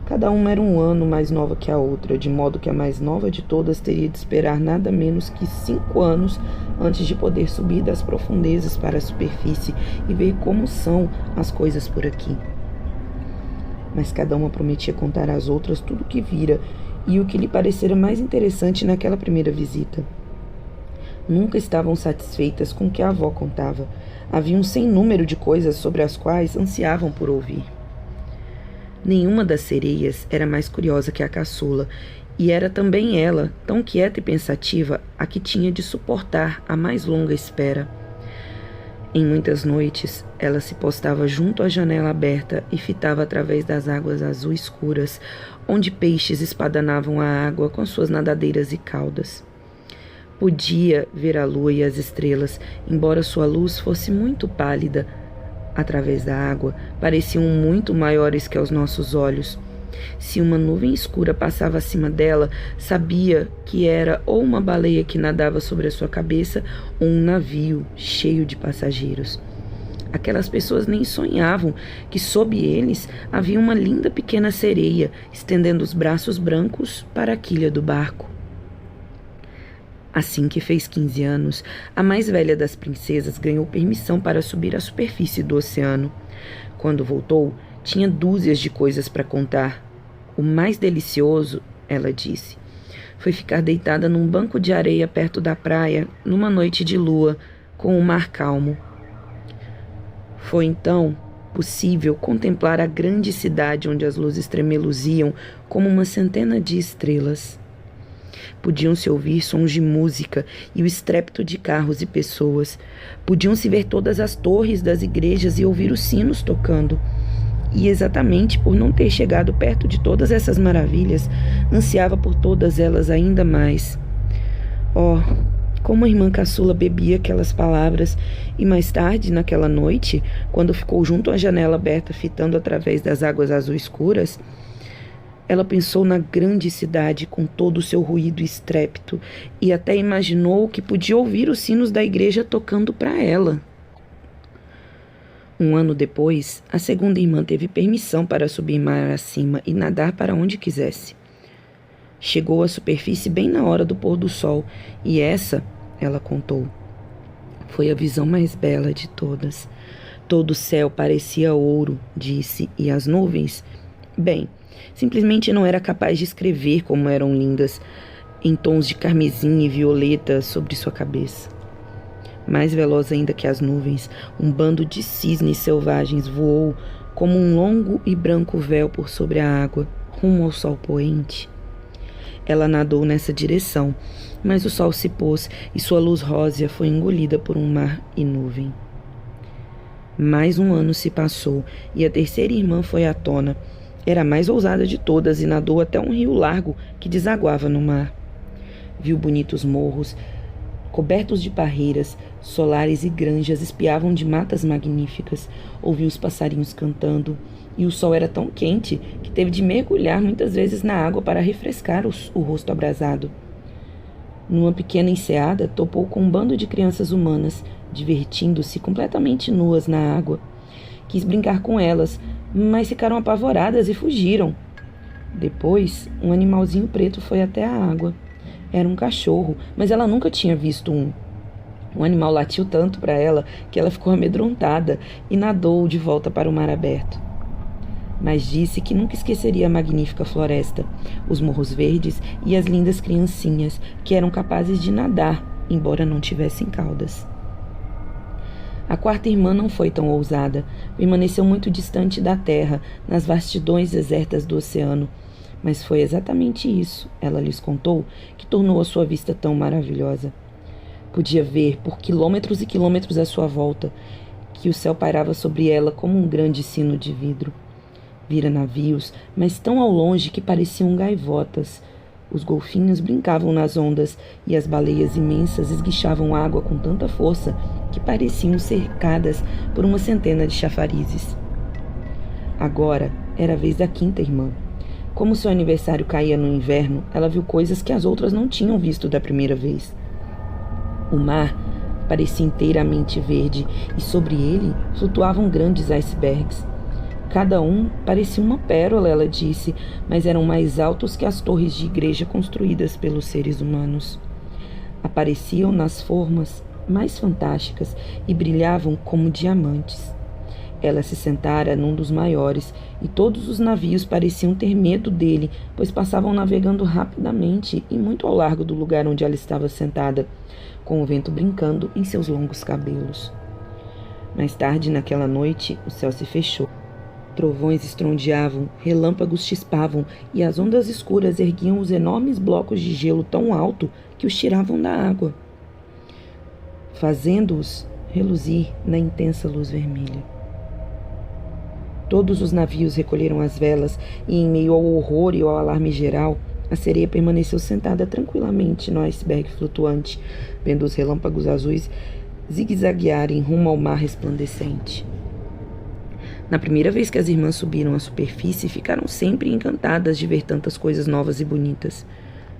cada uma era um ano mais nova que a outra, de modo que a mais nova de todas teria de esperar nada menos que 5 anos antes de poder subir das profundezas para a superfície e ver como são as coisas por aqui. Mas cada uma prometia contar às outras tudo o que vira e o que lhe parecera mais interessante naquela primeira visita. Nunca estavam satisfeitas com o que a avó contava. Havia um sem número de coisas sobre as quais ansiavam por ouvir. Nenhuma das sereias era mais curiosa que a caçula, e era também ela, tão quieta e pensativa, a que tinha de suportar a mais longa espera. Em muitas noites, ela se postava junto à janela aberta e fitava através das águas azul escuras, onde peixes espadanavam a água com suas nadadeiras e caudas. Podia ver a lua e as estrelas, embora sua luz fosse muito pálida. Através da água, pareciam muito maiores que aos nossos olhos. Se uma nuvem escura passava acima dela, sabia que era ou uma baleia que nadava sobre a sua cabeça ou um navio cheio de passageiros. Aquelas pessoas nem sonhavam que sob eles havia uma linda pequena sereia estendendo os braços brancos para a quilha do barco. Assim que fez 15 anos, a mais velha das princesas ganhou permissão para subir à superfície do oceano. Quando voltou, tinha dúzias de coisas para contar. O mais delicioso, ela disse, foi ficar deitada num banco de areia perto da praia, numa noite de lua, com o mar calmo. Foi então possível contemplar a grande cidade onde as luzes tremeluziam como uma centena de estrelas. Podiam-se ouvir sons de música e o estrépito de carros e pessoas. Podiam-se ver todas as torres das igrejas e ouvir os sinos tocando. E exatamente por não ter chegado perto de todas essas maravilhas, ansiava por todas elas ainda mais. Oh, como a irmã caçula bebia aquelas palavras, e mais tarde, naquela noite, quando ficou junto à janela aberta fitando através das águas azul escuras, ela pensou na grande cidade com todo o seu ruído e estrépito, e até imaginou que podia ouvir os sinos da igreja tocando para ela. Um ano depois, a segunda irmã teve permissão para subir mar acima e nadar para onde quisesse. Chegou à superfície bem na hora do pôr do sol, e essa, ela contou, foi a visão mais bela de todas. Todo o céu parecia ouro, disse, e as nuvens, bem, simplesmente não era capaz de escrever como eram lindas, em tons de carmesim e violeta sobre sua cabeça. Mais veloz ainda que as nuvens, um bando de cisnes selvagens voou como um longo e branco véu por sobre a água, rumo ao sol poente. Ela nadou nessa direção, mas o sol se pôs e sua luz rósea foi engolida por um mar e nuvem. Mais um ano se passou e a terceira irmã foi à tona. Era a mais ousada de todas e nadou até um rio largo que desaguava no mar. Viu bonitos morros, cobertos de parreiras, solares e granjas espiavam de matas magníficas. Ouviu os passarinhos cantando, e o sol era tão quente que teve de mergulhar muitas vezes na água para refrescar o rosto abrasado. Numa pequena enseada, topou com um bando de crianças humanas, divertindo-se completamente nuas na água. Quis brincar com elas, mas ficaram apavoradas e fugiram. Depois, um animalzinho preto foi até a água. Era um cachorro, mas ela nunca tinha visto um. O animal latiu tanto para ela que ela ficou amedrontada e nadou de volta para o mar aberto. Mas disse que nunca esqueceria a magnífica floresta, os morros verdes e as lindas criancinhas que eram capazes de nadar, embora não tivessem caudas. A quarta irmã não foi tão ousada, permaneceu muito distante da terra, nas vastidões desertas do oceano. Mas foi exatamente isso, ela lhes contou, que tornou a sua vista tão maravilhosa. Podia ver por quilômetros e quilômetros à sua volta, que o céu pairava sobre ela como um grande sino de vidro. Vira navios, mas tão ao longe que pareciam gaivotas. Os golfinhos brincavam nas ondas e as baleias imensas esguichavam água com tanta força que pareciam cercadas por uma centena de chafarizes. Agora era a vez da quinta irmã. Como seu aniversário caía no inverno, ela viu coisas que as outras não tinham visto da primeira vez. O mar parecia inteiramente verde e sobre ele flutuavam grandes icebergs. Cada um parecia uma pérola, ela disse, mas eram mais altos que as torres de igreja construídas pelos seres humanos. Apareciam nas formas mais fantásticas e brilhavam como diamantes. Ela se sentara num dos maiores e todos os navios pareciam ter medo dele, pois passavam navegando rapidamente e muito ao largo do lugar onde ela estava sentada, com o vento brincando em seus longos cabelos. Mais tarde, naquela noite, o céu se fechou. Trovões estrondeavam, relâmpagos chispavam e as ondas escuras erguiam os enormes blocos de gelo tão alto que os tiravam da água, fazendo-os reluzir na intensa luz vermelha. Todos os navios recolheram as velas e, em meio ao horror e ao alarme geral, a sereia permaneceu sentada tranquilamente no iceberg flutuante, vendo os relâmpagos azuis zigue-zaguearem rumo ao mar resplandecente. Na primeira vez que as irmãs subiram à superfície, ficaram sempre encantadas de ver tantas coisas novas e bonitas.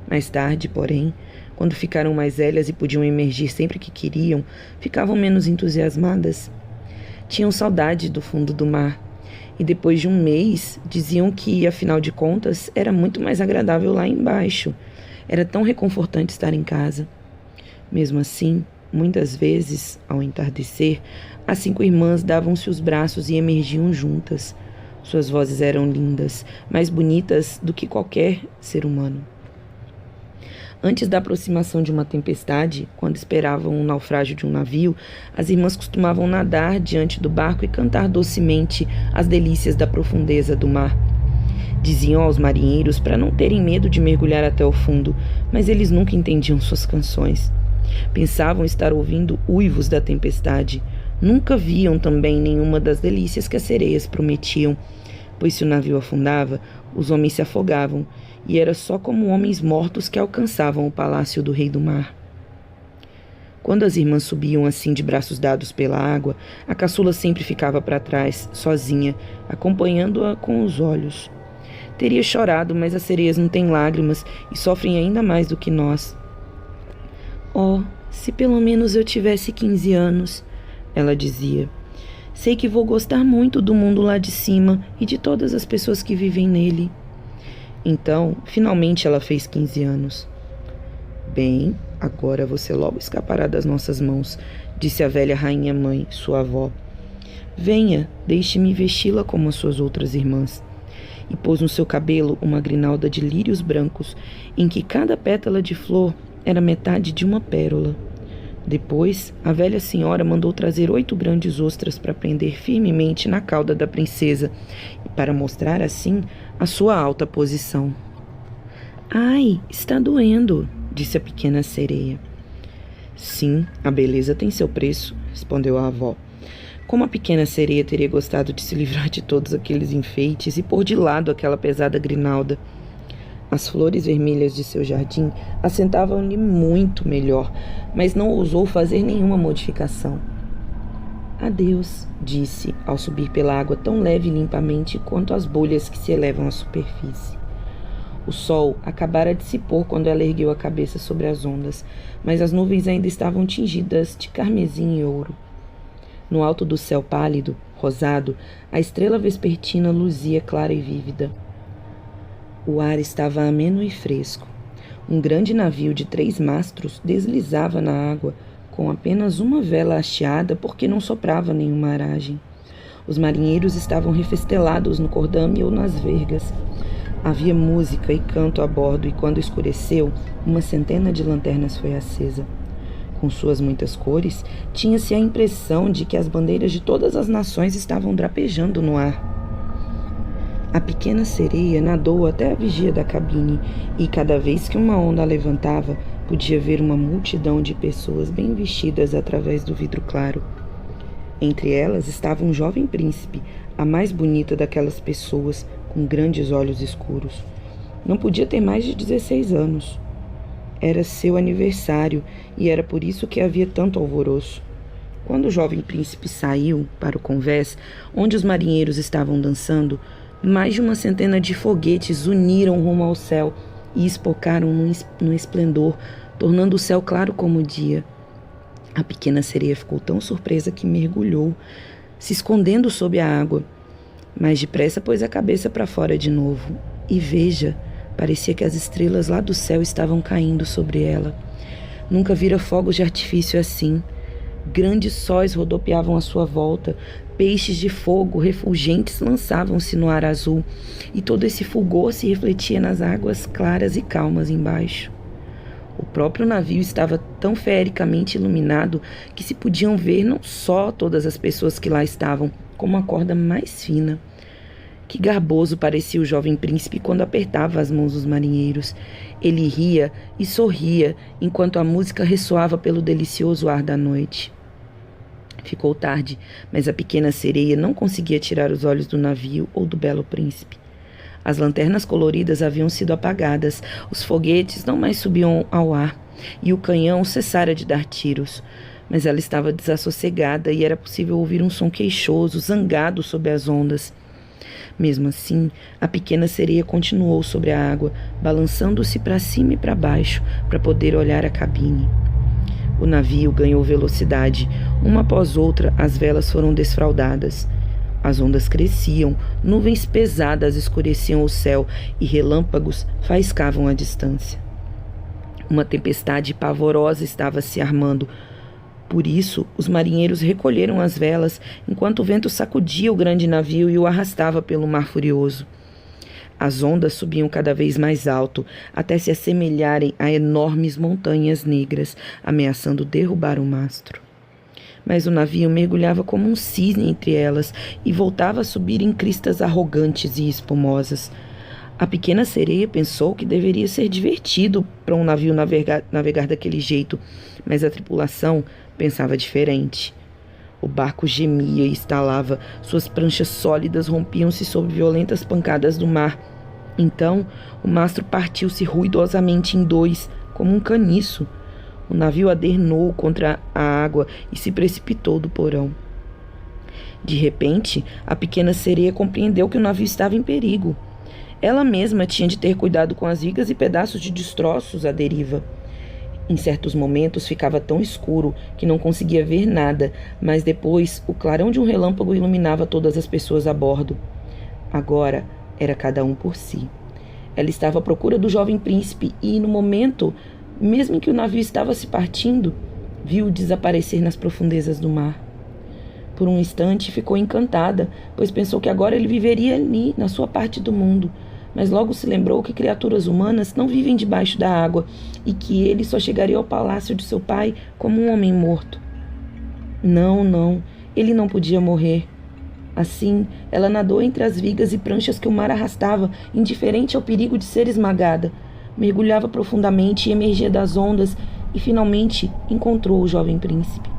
Mais tarde, porém, quando ficaram mais velhas e podiam emergir sempre que queriam, ficavam menos entusiasmadas. Tinham saudade do fundo do mar, e depois de um mês, diziam que, afinal de contas, era muito mais agradável lá embaixo. Era tão reconfortante estar em casa. Mesmo assim, muitas vezes, ao entardecer, as 5 irmãs davam-se os braços e emergiam juntas. Suas vozes eram lindas, mais bonitas do que qualquer ser humano. Antes da aproximação de uma tempestade, quando esperavam o naufrágio de um navio, as irmãs costumavam nadar diante do barco e cantar docemente as delícias da profundeza do mar. Diziam aos marinheiros para não terem medo de mergulhar até o fundo, mas eles nunca entendiam suas canções. Pensavam estar ouvindo uivos da tempestade. Nunca viam também nenhuma das delícias que as sereias prometiam, pois se o navio afundava, os homens se afogavam, e era só como homens mortos que alcançavam o palácio do rei do mar. Quando as irmãs subiam assim de braços dados pela água, a caçula sempre ficava para trás, sozinha, acompanhando-a com os olhos. Teria chorado, mas as sereias não têm lágrimas e sofrem ainda mais do que nós. Oh, se pelo menos eu tivesse 15 anos, ela dizia. Sei que vou gostar muito do mundo lá de cima e de todas as pessoas que vivem nele. Então, finalmente ela fez 15 anos. Bem, agora você logo escapará das nossas mãos, disse a velha rainha-mãe, sua avó. Venha, deixe-me vesti-la como as suas outras irmãs. E pôs no seu cabelo uma grinalda de lírios brancos, em que cada pétala de flor era metade de uma pérola. Depois, a velha senhora mandou trazer 8 grandes ostras para prender firmemente na cauda da princesa, e para mostrar assim a sua alta posição. Ai, está doendo, disse a pequena sereia. Sim, a beleza tem seu preço, respondeu a avó. Como a pequena sereia teria gostado de se livrar de todos aqueles enfeites e pôr de lado aquela pesada grinalda. As flores vermelhas de seu jardim assentavam-lhe muito melhor, mas não ousou fazer nenhuma modificação. Adeus, disse, ao subir pela água tão leve e limpamente quanto as bolhas que se elevam à superfície. O sol acabara de se pôr quando ela ergueu a cabeça sobre as ondas, mas as nuvens ainda estavam tingidas de carmesim e ouro. No alto do céu pálido, rosado, a estrela vespertina luzia clara e vívida. O ar estava ameno e fresco. Um grande navio de 3 mastros deslizava na água, com apenas uma vela hasteada porque não soprava nenhuma aragem. Os marinheiros estavam refestelados no cordame ou nas vergas. Havia música e canto a bordo e quando escureceu, uma centena de lanternas foi acesa. Com suas muitas cores, tinha-se a impressão de que as bandeiras de todas as nações estavam drapejando no ar. A pequena sereia nadou até a vigia da cabine e, cada vez que uma onda a levantava, podia ver uma multidão de pessoas bem vestidas através do vidro claro. Entre elas estava um jovem príncipe, a mais bonita daquelas pessoas, com grandes olhos escuros. Não podia ter mais de 16 anos. Era seu aniversário e era por isso que havia tanto alvoroço. Quando o jovem príncipe saiu para o convés, onde os marinheiros estavam dançando, mais de uma centena de foguetes uniram rumo ao céu e espocaram no esplendor, tornando o céu claro como o dia. A pequena sereia ficou tão surpresa que mergulhou, se escondendo sob a água. Mas depressa pôs a cabeça para fora de novo. E veja, parecia que as estrelas lá do céu estavam caindo sobre ela. Nunca vira fogos de artifício assim. Grandes sóis rodopiavam à sua volta, peixes de fogo refulgentes lançavam-se no ar azul, e todo esse fulgor se refletia nas águas claras e calmas embaixo. O próprio navio estava tão feericamente iluminado que se podiam ver não só todas as pessoas que lá estavam, como a corda mais fina. Que garboso parecia o jovem príncipe quando apertava as mãos dos marinheiros. Ele ria e sorria enquanto a música ressoava pelo delicioso ar da noite. Ficou tarde, mas a pequena sereia não conseguia tirar os olhos do navio ou do belo príncipe. As lanternas coloridas haviam sido apagadas, os foguetes não mais subiam ao ar, e o canhão cessara de dar tiros. mas ela estava desassossegada e era possível ouvir um som queixoso, zangado sob as ondas. Mesmo assim, a pequena sereia continuou sobre a água, balançando-se para cima e para baixo, para poder olhar a cabine. O navio ganhou velocidade. Uma após outra, as velas foram desfraldadas. As ondas cresciam, nuvens pesadas escureciam o céu e relâmpagos faiscavam a distância. Uma tempestade pavorosa estava se armando. Por isso, os marinheiros recolheram as velas, enquanto o vento sacudia o grande navio e o arrastava pelo mar furioso. As ondas subiam cada vez mais alto, até se assemelharem a enormes montanhas negras, ameaçando derrubar o mastro. Mas o navio mergulhava como um cisne entre elas e voltava a subir em cristas arrogantes e espumosas. A pequena sereia pensou que deveria ser divertido para um navio navegar daquele jeito, mas a tripulação pensava diferente. O barco gemia e estalava, suas pranchas sólidas rompiam-se sob violentas pancadas do mar. Então, o mastro partiu-se ruidosamente em dois, como um caniço. O navio adernou contra a água e se precipitou do porão. De repente, a pequena sereia compreendeu que o navio estava em perigo. Ela mesma tinha de ter cuidado com as vigas e pedaços de destroços à deriva. Em certos momentos ficava tão escuro que não conseguia ver nada, mas depois o clarão de um relâmpago iluminava todas as pessoas a bordo. Agora era cada um por si. Ela estava à procura do jovem príncipe e, no momento, mesmo em que o navio estava se partindo, viu-o desaparecer nas profundezas do mar. Por um instante ficou encantada, pois pensou que agora ele viveria ali, na sua parte do mundo. Mas logo se lembrou que criaturas humanas não vivem debaixo da água e que ele só chegaria ao palácio de seu pai como um homem morto. Não, ele não podia morrer. Assim, ela nadou entre as vigas e pranchas que o mar arrastava, indiferente ao perigo de ser esmagada. Mergulhava profundamente e emergia das ondas e, finalmente, encontrou o jovem príncipe.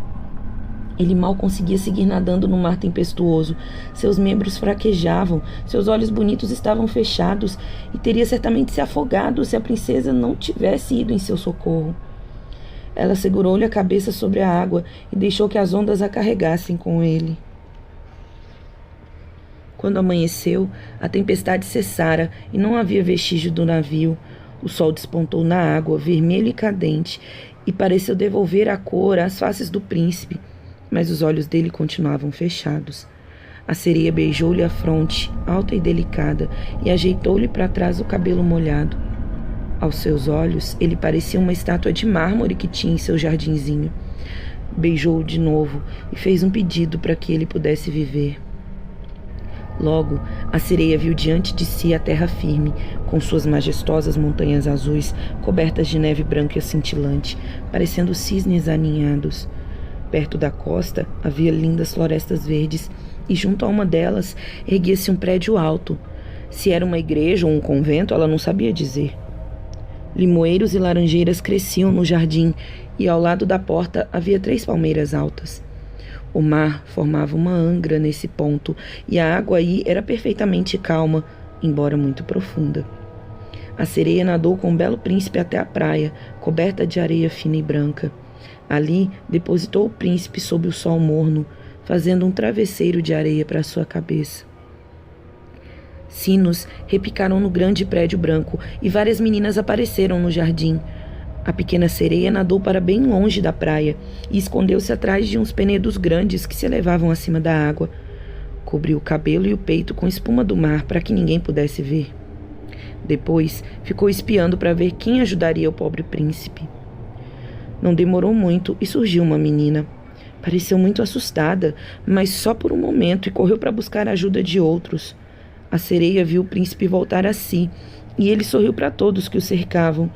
Ele mal conseguia seguir nadando no mar tempestuoso. Seus membros fraquejavam, seus olhos bonitos estavam fechados e teria certamente se afogado se a princesa não tivesse ido em seu socorro. Ela segurou-lhe a cabeça sobre a água e deixou que as ondas a carregassem com ele. Quando amanheceu, a tempestade cessara e não havia vestígio do navio. O sol despontou na água, vermelho e cadente, e pareceu devolver a cor às faces do príncipe, mas os olhos dele continuavam fechados. A sereia beijou-lhe a fronte, alta e delicada, e ajeitou-lhe para trás o cabelo molhado. Aos seus olhos, ele parecia uma estátua de mármore que tinha em seu jardinzinho. Beijou-o de novo e fez um pedido para que ele pudesse viver. Logo, a sereia viu diante de si a terra firme, com suas majestosas montanhas azuis, cobertas de neve branca e cintilante, parecendo cisnes aninhados. Perto da costa havia lindas florestas verdes, e junto a uma delas erguia-se um prédio alto. Se era uma igreja ou um convento, ela não sabia dizer. Limoeiros e laranjeiras cresciam no jardim, e ao lado da porta havia 3 palmeiras altas. O mar formava uma angra nesse ponto, e a água aí era perfeitamente calma, embora muito profunda. A sereia nadou com o belo príncipe até a praia, coberta de areia fina e branca. Ali depositou o príncipe sob o sol morno, fazendo um travesseiro de areia para sua cabeça. Sinos repicaram no grande prédio branco e várias meninas apareceram no jardim. A pequena sereia nadou para bem longe da praia e escondeu-se atrás de uns penedos grandes que se elevavam acima da água. Cobriu o cabelo e o peito com espuma do mar para que ninguém pudesse ver. Depois ficou espiando para ver quem ajudaria o pobre príncipe. Não demorou muito e surgiu uma menina. Pareceu muito assustada, mas só por um momento, e correu para buscar a ajuda de outros. A sereia viu o príncipe voltar a si, e ele sorriu para todos que o cercavam,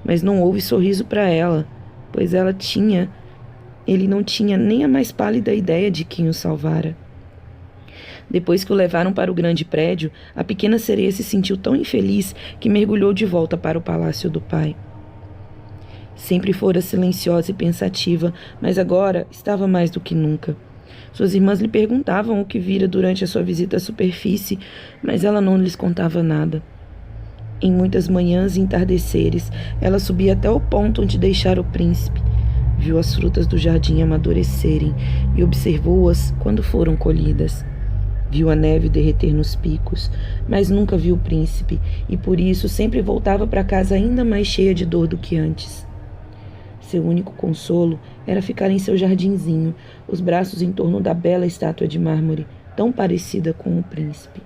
mas não houve sorriso para ela, pois ele não tinha nem a mais pálida ideia de quem o salvara. Depois que o levaram para o grande prédio, a pequena sereia se sentiu tão infeliz que mergulhou de volta para o palácio do pai. Sempre fora silenciosa e pensativa, mas agora estava mais do que nunca. Suas irmãs lhe perguntavam o que vira durante a sua visita à superfície, mas ela não lhes contava nada. Em muitas manhãs e entardeceres, ela subia até o ponto onde deixara o príncipe. Viu as frutas do jardim amadurecerem e observou-as quando foram colhidas. Viu a neve derreter nos picos, mas nunca viu o príncipe, e por isso sempre voltava para casa ainda mais cheia de dor do que antes. Seu único consolo era ficar em seu jardinzinho, os braços em torno da bela estátua de mármore, tão parecida com o príncipe.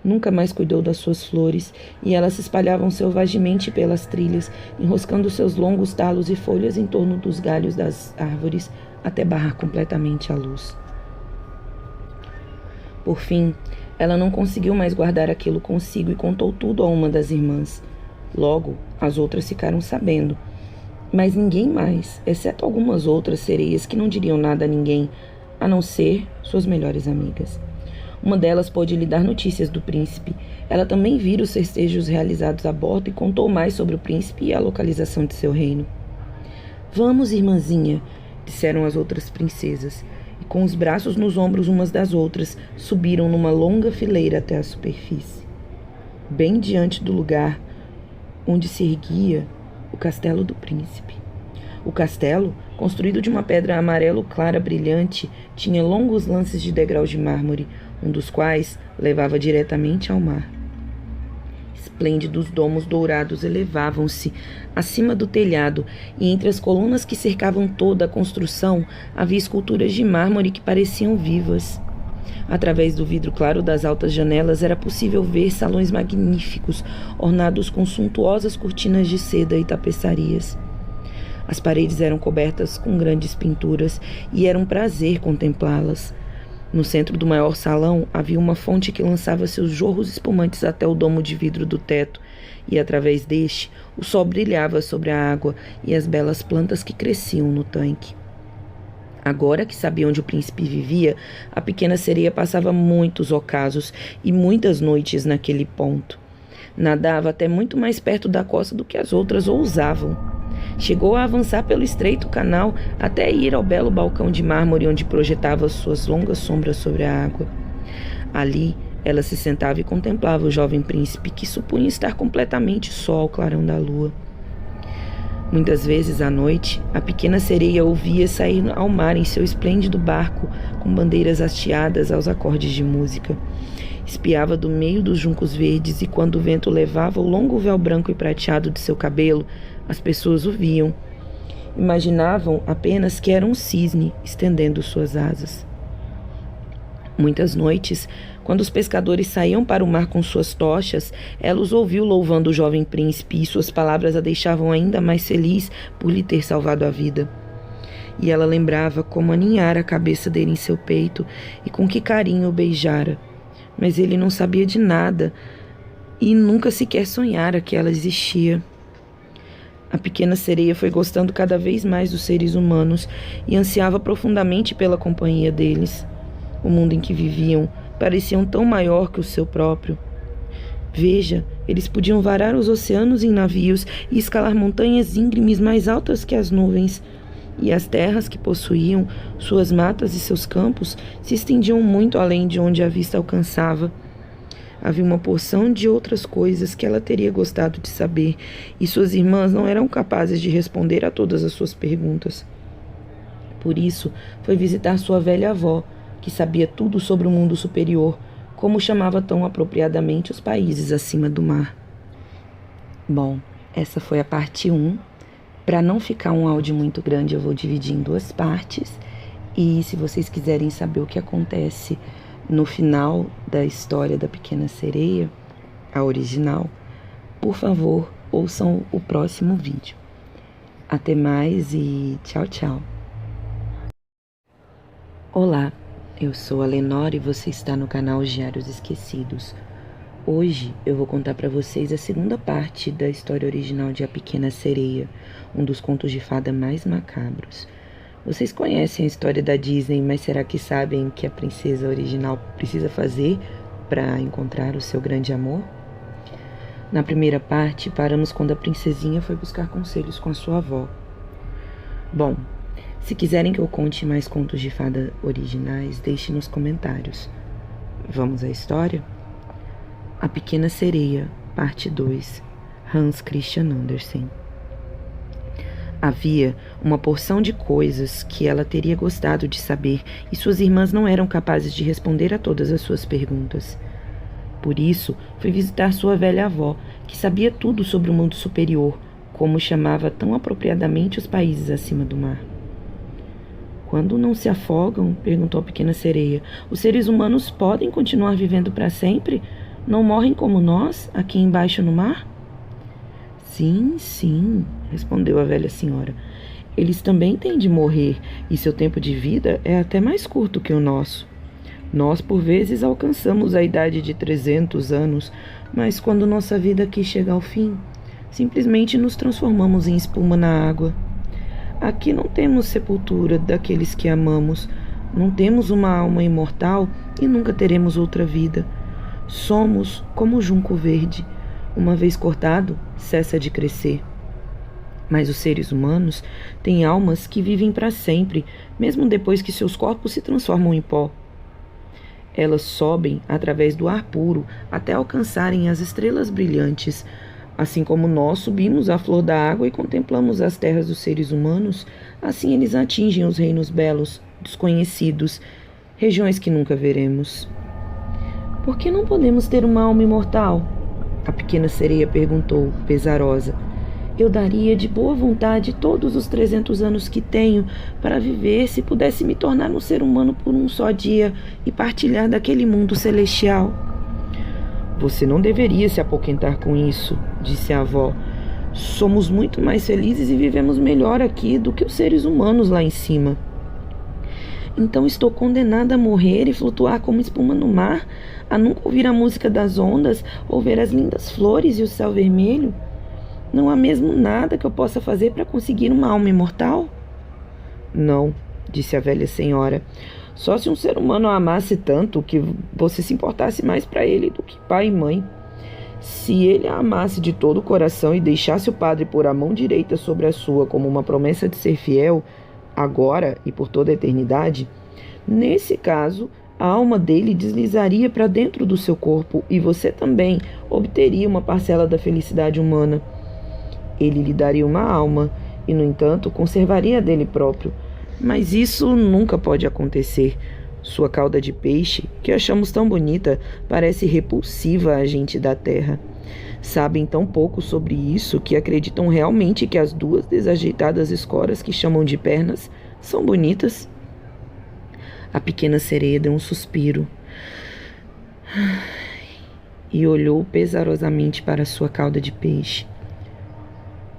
Nunca mais cuidou das suas flores, e elas se espalhavam selvagemente pelas trilhas, enroscando seus longos talos e folhas em torno dos galhos das árvores, até barrar completamente a luz. Por fim, ela não conseguiu mais guardar aquilo consigo e contou tudo a uma das irmãs. Logo, as outras ficaram sabendo. Mas ninguém mais, exceto algumas outras sereias que não diriam nada a ninguém, a não ser suas melhores amigas. Uma delas pôde lhe dar notícias do príncipe. Ela também vira os festejos realizados a bordo e contou mais sobre o príncipe e a localização de seu reino. Vamos, irmãzinha, disseram as outras princesas, e com os braços nos ombros umas das outras, subiram numa longa fileira até a superfície. Bem diante do lugar onde se erguia o castelo do príncipe. O castelo, construído de uma pedra amarelo clara brilhante, tinha longos lances de degraus de mármore, um dos quais levava diretamente ao mar. Esplêndidos domos dourados elevavam-se acima do telhado, e entre as colunas que cercavam toda a construção havia esculturas de mármore que pareciam vivas. Através do vidro claro das altas janelas era possível ver salões magníficos, ornados com suntuosas cortinas de seda e tapeçarias. As paredes eram cobertas com grandes pinturas e era um prazer contemplá-las. No centro do maior salão havia uma fonte que lançava seus jorros espumantes até o domo de vidro do teto, e através deste o sol brilhava sobre a água e as belas plantas que cresciam no tanque. Agora que sabia onde o príncipe vivia, a pequena sereia passava muitos ocasos e muitas noites naquele ponto. Nadava até muito mais perto da costa do que as outras ousavam. Chegou a avançar pelo estreito canal até ir ao belo balcão de mármore onde projetava suas longas sombras sobre a água. Ali, ela se sentava e contemplava o jovem príncipe, que supunha estar completamente só ao clarão da lua. Muitas vezes à noite, a pequena sereia ouvia sair ao mar em seu esplêndido barco, com bandeiras hasteadas aos acordes de música. Espiava do meio dos juncos verdes e, quando o vento levava o longo véu branco e prateado de seu cabelo, as pessoas o viam. Imaginavam apenas que era um cisne estendendo suas asas. Muitas noites, quando os pescadores saíam para o mar com suas tochas, ela os ouviu louvando o jovem príncipe, e suas palavras a deixavam ainda mais feliz por lhe ter salvado a vida. E ela lembrava como aninhara a cabeça dele em seu peito e com que carinho o beijara. Mas ele não sabia de nada e nunca sequer sonhara que ela existia. A pequena sereia foi gostando cada vez mais dos seres humanos e ansiava profundamente pela companhia deles. O mundo em que viviam parecia tão maior que o seu próprio. Veja, eles podiam varar os oceanos em navios e escalar montanhas íngremes mais altas que as nuvens. E as terras que possuíam, suas matas e seus campos, se estendiam muito além de onde a vista alcançava. Havia uma porção de outras coisas que ela teria gostado de saber, e suas irmãs não eram capazes de responder a todas as suas perguntas. Por isso, foi visitar sua velha avó, que sabia tudo sobre o mundo superior, como chamava tão apropriadamente os países acima do mar. Bom, essa foi a parte 1. Para não ficar um áudio muito grande, eu vou dividir em 2 partes. E se vocês quiserem saber o que acontece no final da história da Pequena Sereia, a original, por favor, ouçam o próximo vídeo. Até mais e tchau, tchau. Olá, eu sou a Lenora e você está no canal Diários Esquecidos. Hoje eu vou contar para vocês a segunda parte da história original de A Pequena Sereia, um dos contos de fada mais macabros. Vocês conhecem a história da Disney, mas será que sabem o que a princesa original precisa fazer para encontrar o seu grande amor? Na primeira parte, paramos quando a princesinha foi buscar conselhos com a sua avó. Bom, se quiserem que eu conte mais contos de fada originais, deixe nos comentários. Vamos à história? A Pequena Sereia, parte 2, Hans Christian Andersen. Havia uma porção de coisas que ela teria gostado de saber e suas irmãs não eram capazes de responder a todas as suas perguntas. Por isso, foi visitar sua velha avó, que sabia tudo sobre o mundo superior, como chamava tão apropriadamente os países acima do mar. Quando não se afogam, perguntou a pequena sereia, os seres humanos podem continuar vivendo para sempre? Não morrem como nós, aqui embaixo no mar? Sim, sim, respondeu a velha senhora. Eles também têm de morrer, e seu tempo de vida é até mais curto que o nosso. Nós, por vezes, alcançamos a idade de 300 anos, mas quando nossa vida aqui chega ao fim, simplesmente nos transformamos em espuma na água. Aqui não temos sepultura daqueles que amamos, não temos uma alma imortal e nunca teremos outra vida. Somos como o junco verde. Uma vez cortado, cessa de crescer. Mas os seres humanos têm almas que vivem para sempre, mesmo depois que seus corpos se transformam em pó. Elas sobem através do ar puro até alcançarem as estrelas brilhantes. Assim como nós subimos à flor da água e contemplamos as terras dos seres humanos, assim eles atingem os reinos belos, desconhecidos, regiões que nunca veremos. Por que não podemos ter uma alma imortal? A pequena sereia perguntou, pesarosa. Eu daria de boa vontade todos os 300 anos que tenho para viver se pudesse me tornar um ser humano por um só dia e partilhar daquele mundo celestial. Você não deveria se apoquentar com isso, disse a avó. Somos muito mais felizes e vivemos melhor aqui do que os seres humanos lá em cima. Então estou condenada a morrer e flutuar como espuma no mar, a nunca ouvir a música das ondas, ou ver as lindas flores e o céu vermelho? Não há mesmo nada que eu possa fazer para conseguir uma alma imortal? Não, disse a velha senhora. Só se um ser humano a amasse tanto que você se importasse mais para ele do que pai e mãe. Se ele a amasse de todo o coração e deixasse o padre pôr a mão direita sobre a sua como uma promessa de ser fiel, agora e por toda a eternidade, nesse caso, a alma dele deslizaria para dentro do seu corpo e você também obteria uma parcela da felicidade humana. Ele lhe daria uma alma e, no entanto, conservaria a dele próprio. Mas isso nunca pode acontecer. Sua cauda de peixe, que achamos tão bonita, parece repulsiva à gente da terra. Sabem tão pouco sobre isso que acreditam realmente que as duas desajeitadas escoras que chamam de pernas são bonitas. A pequena sereia deu um suspiro e olhou pesarosamente para sua cauda de peixe.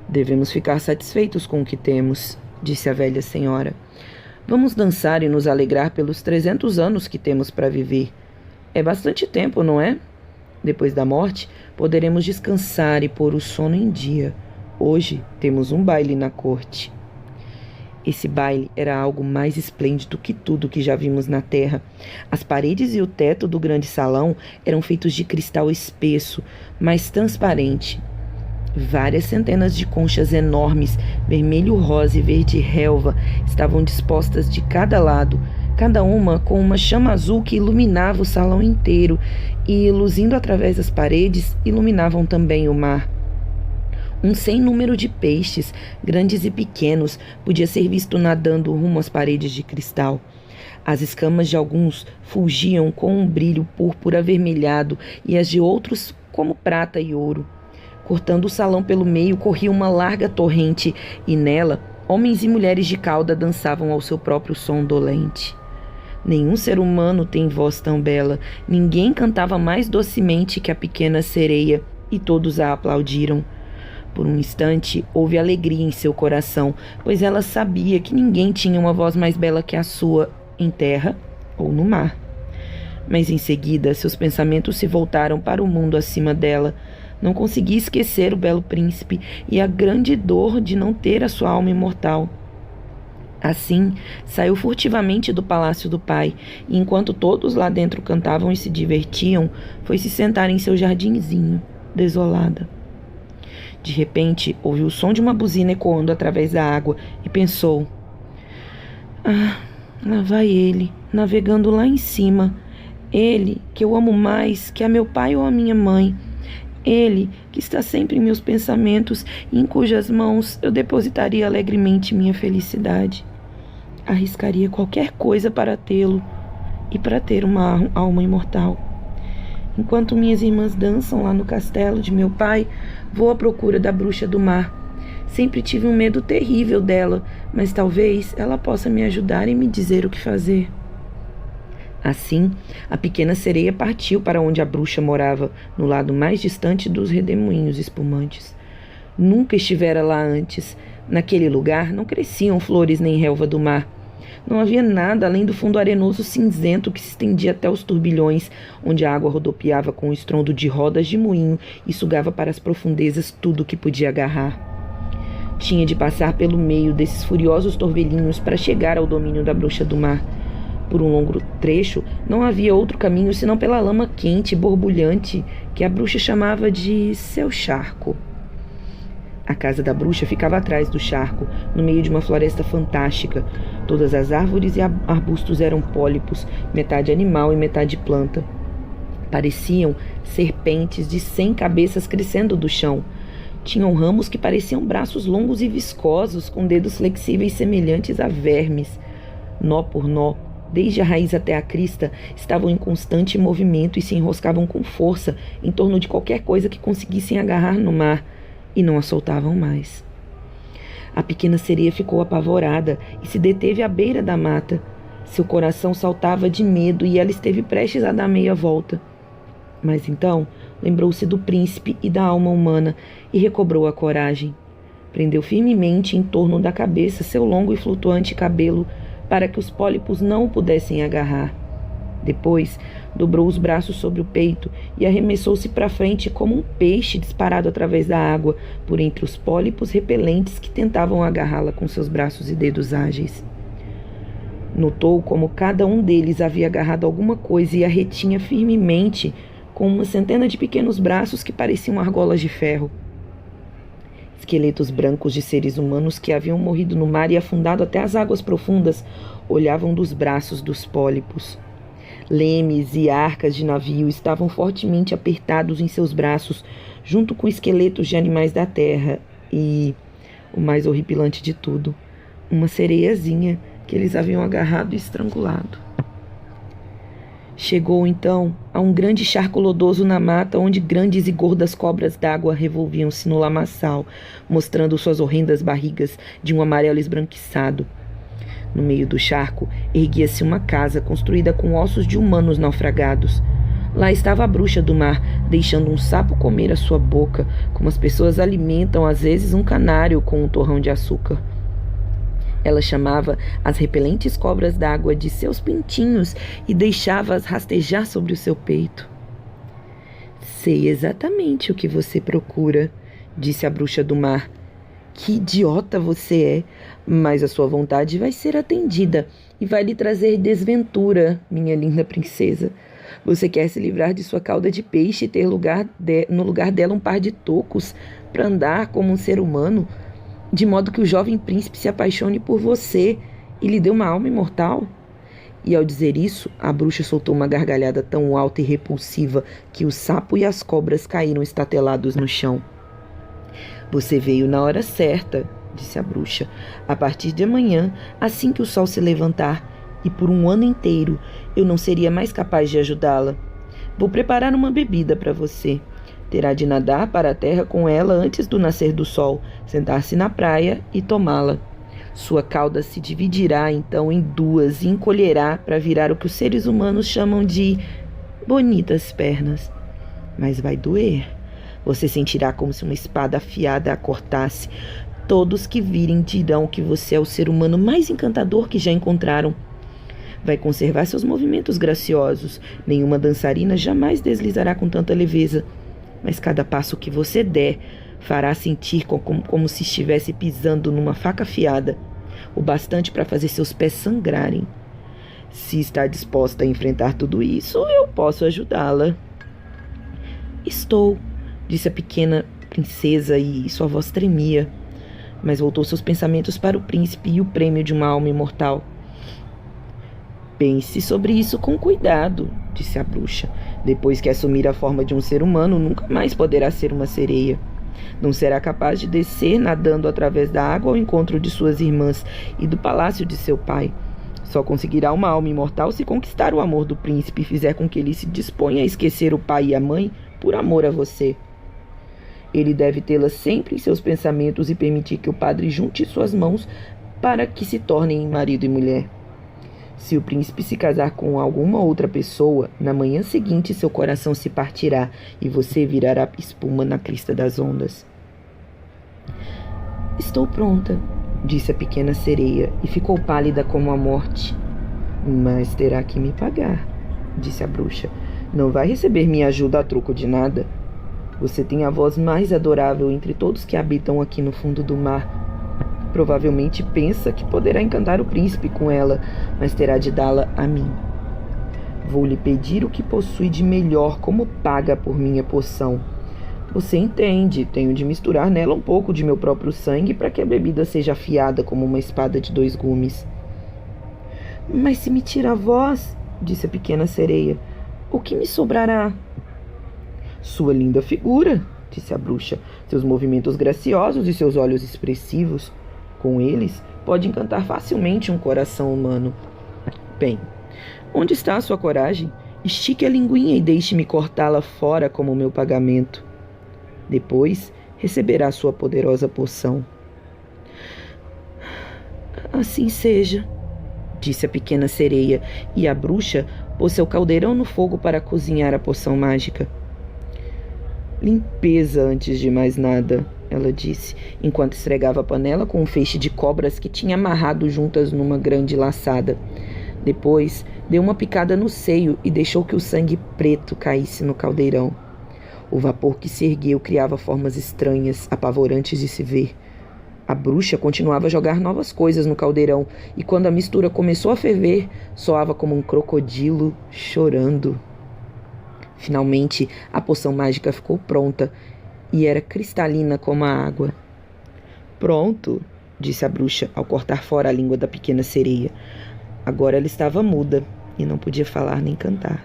Devemos ficar satisfeitos com o que temos, disse a velha senhora. Vamos dançar e nos alegrar pelos 300 anos que temos para viver. É bastante tempo, não é? Depois da morte, poderemos descansar e pôr o sono em dia. Hoje temos um baile na corte. Esse baile era algo mais esplêndido que tudo que já vimos na terra. As paredes e o teto do grande salão eram feitos de cristal espesso, mas transparente. Várias centenas de conchas enormes, vermelho, rosa e verde relva, estavam dispostas de cada lado, cada uma com uma chama azul que iluminava o salão inteiro e, luzindo através das paredes, iluminavam também o mar. Um sem número de peixes, grandes e pequenos, podia ser visto nadando rumo às paredes de cristal. As escamas de alguns fulgiam com um brilho púrpura avermelhado e as de outros como prata e ouro. Cortando o salão pelo meio, corria uma larga torrente e nela, homens e mulheres de cauda dançavam ao seu próprio som dolente. Nenhum ser humano tem voz tão bela, ninguém cantava mais docemente que a pequena sereia e todos a aplaudiram. Por um instante, houve alegria em seu coração, pois ela sabia que ninguém tinha uma voz mais bela que a sua, em terra ou no mar. Mas em seguida, seus pensamentos se voltaram para o mundo acima dela. Não conseguia esquecer o belo príncipe e a grande dor de não ter a sua alma imortal. Assim, saiu furtivamente do palácio do pai, e enquanto todos lá dentro cantavam e se divertiam, foi se sentar em seu jardinzinho, desolada. De repente, ouviu o som de uma buzina ecoando através da água e pensou: lá vai ele, navegando lá em cima. Ele, que eu amo mais que a meu pai ou a minha mãe. Ele, que está sempre em meus pensamentos e em cujas mãos eu depositaria alegremente minha felicidade. Arriscaria qualquer coisa para tê-lo e para ter uma alma imortal. Enquanto minhas irmãs dançam lá no castelo de meu pai, vou à procura da bruxa do mar. Sempre tive um medo terrível dela, mas talvez ela possa me ajudar e me dizer o que fazer. Assim, a pequena sereia partiu para onde a bruxa morava, no lado mais distante dos redemoinhos espumantes. Nunca estivera lá antes. Naquele lugar não cresciam flores nem relva do mar. Não havia nada além do fundo arenoso cinzento que se estendia até os turbilhões, onde a água rodopiava com o estrondo de rodas de moinho e sugava para as profundezas tudo o que podia agarrar. Tinha de passar pelo meio desses furiosos torvelinhos para chegar ao domínio da bruxa do mar. Por um longo trecho, não havia outro caminho senão pela lama quente e borbulhante que a bruxa chamava de seu charco. A casa da bruxa ficava atrás do charco, no meio de uma floresta fantástica. Todas as árvores e arbustos eram pólipos, metade animal e metade planta. Pareciam serpentes de 100 cabeças crescendo do chão. Tinham ramos que pareciam braços longos e viscosos, com dedos flexíveis semelhantes a vermes. Nó por nó, desde a raiz até a crista, estavam em constante movimento e se enroscavam com força em torno de qualquer coisa que conseguissem agarrar no mar, e não a soltavam mais. A pequena sereia ficou apavorada e se deteve à beira da mata. Seu coração saltava de medo e ela esteve prestes a dar meia volta. Mas então lembrou-se do príncipe e da alma humana e recobrou a coragem. Prendeu firmemente em torno da cabeça seu longo e flutuante cabelo para que os pólipos não o pudessem agarrar. Depois, dobrou os braços sobre o peito e arremessou-se para frente como um peixe disparado através da água, por entre os pólipos repelentes que tentavam agarrá-la com seus braços e dedos ágeis. Notou como cada um deles havia agarrado alguma coisa e a retinha firmemente com uma centena de pequenos braços que pareciam argolas de ferro. Esqueletos brancos de seres humanos que haviam morrido no mar e afundado até as águas profundas olhavam dos braços dos pólipos. Lemes e arcas de navio estavam fortemente apertados em seus braços, junto com esqueletos de animais da terra e, o mais horripilante de tudo, uma sereiazinha que eles haviam agarrado e estrangulado. Chegou, então, a um grande charco lodoso na mata, onde grandes e gordas cobras d'água revolviam-se no lamaçal, mostrando suas horrendas barrigas de um amarelo esbranquiçado. No meio do charco, erguia-se uma casa construída com ossos de humanos naufragados. Lá estava a bruxa do mar, deixando um sapo comer a sua boca, como as pessoas alimentam às vezes um canário com um torrão de açúcar. Ela chamava as repelentes cobras d'água de seus pintinhos e deixava-as rastejar sobre o seu peito. Sei exatamente o que você procura, disse a bruxa do mar. Que idiota você é, mas a sua vontade vai ser atendida e vai lhe trazer desventura, minha linda princesa. Você quer se livrar de sua cauda de peixe e ter no lugar dela um par de tocos para andar como um ser humano, de modo que o jovem príncipe se apaixone por você e lhe dê uma alma imortal? E ao dizer isso, a bruxa soltou uma gargalhada tão alta e repulsiva que o sapo e as cobras caíram estatelados no chão. Você veio na hora certa, disse a bruxa. A partir de amanhã, assim que o sol se levantar, e por um ano inteiro, eu não seria mais capaz de ajudá-la. Vou preparar uma bebida para você. Terá de nadar para a terra com ela antes do nascer do sol, sentar-se na praia e tomá-la. Sua cauda se dividirá então em duas e encolherá para virar o que os seres humanos chamam de bonitas pernas. Mas vai doer. Você sentirá como se uma espada afiada a cortasse. Todos que virem dirão que você é o ser humano mais encantador que já encontraram. Vai conservar seus movimentos graciosos. Nenhuma dançarina jamais deslizará com tanta leveza. Mas cada passo que você der fará sentir como se estivesse pisando numa faca afiada, o bastante para fazer seus pés sangrarem. Se está disposta a enfrentar tudo isso, eu posso ajudá-la. Estou, disse a pequena princesa e sua voz tremia, mas voltou seus pensamentos para o príncipe e o prêmio de uma alma imortal. Pense sobre isso com cuidado, disse a bruxa. Depois que assumir a forma de um ser humano, nunca mais poderá ser uma sereia. Não será capaz de descer nadando através da água ao encontro de suas irmãs e do palácio de seu pai. Só conseguirá uma alma imortal se conquistar o amor do príncipe e fizer com que ele se disponha a esquecer o pai e a mãe por amor a você. Ele deve tê-la sempre em seus pensamentos e permitir que o padre junte suas mãos para que se tornem marido e mulher. Se o príncipe se casar com alguma outra pessoa, na manhã seguinte seu coração se partirá e você virará espuma na crista das ondas. Estou pronta, disse a pequena sereia, e ficou pálida como a morte. Mas terá que me pagar, disse a bruxa. Não vai receber minha ajuda a troco de nada. Você tem a voz mais adorável entre todos que habitam aqui no fundo do mar. Provavelmente pensa que poderá encantar o príncipe com ela, mas terá de dá-la a mim. Vou lhe pedir o que possui de melhor como paga por minha poção. Você entende, tenho de misturar nela um pouco de meu próprio sangue para que a bebida seja afiada como uma espada de 2 gumes. Mas se me tira a voz, disse a pequena sereia, o que me sobrará? Sua linda figura, disse a bruxa, seus movimentos graciosos e seus olhos expressivos. Com eles, pode encantar facilmente um coração humano. Bem, onde está a sua coragem? Estique a linguinha e deixe-me cortá-la fora como meu pagamento. Depois, receberá sua poderosa poção. Assim seja, disse a pequena sereia, e a bruxa pôs seu caldeirão no fogo para cozinhar a poção mágica. Limpeza antes de mais nada, ela disse, enquanto esfregava a panela com um feixe de cobras que tinha amarrado juntas numa grande laçada. Depois, deu uma picada no seio e deixou que o sangue preto caísse no caldeirão. O vapor que se ergueu criava formas estranhas, apavorantes de se ver. A bruxa continuava a jogar novas coisas no caldeirão, e quando a mistura começou a ferver, soava como um crocodilo chorando. Finalmente, a poção mágica ficou pronta, e era cristalina como a água. Pronto, disse a bruxa, ao cortar fora a língua da pequena sereia. Agora ela estava muda, e não podia falar nem cantar.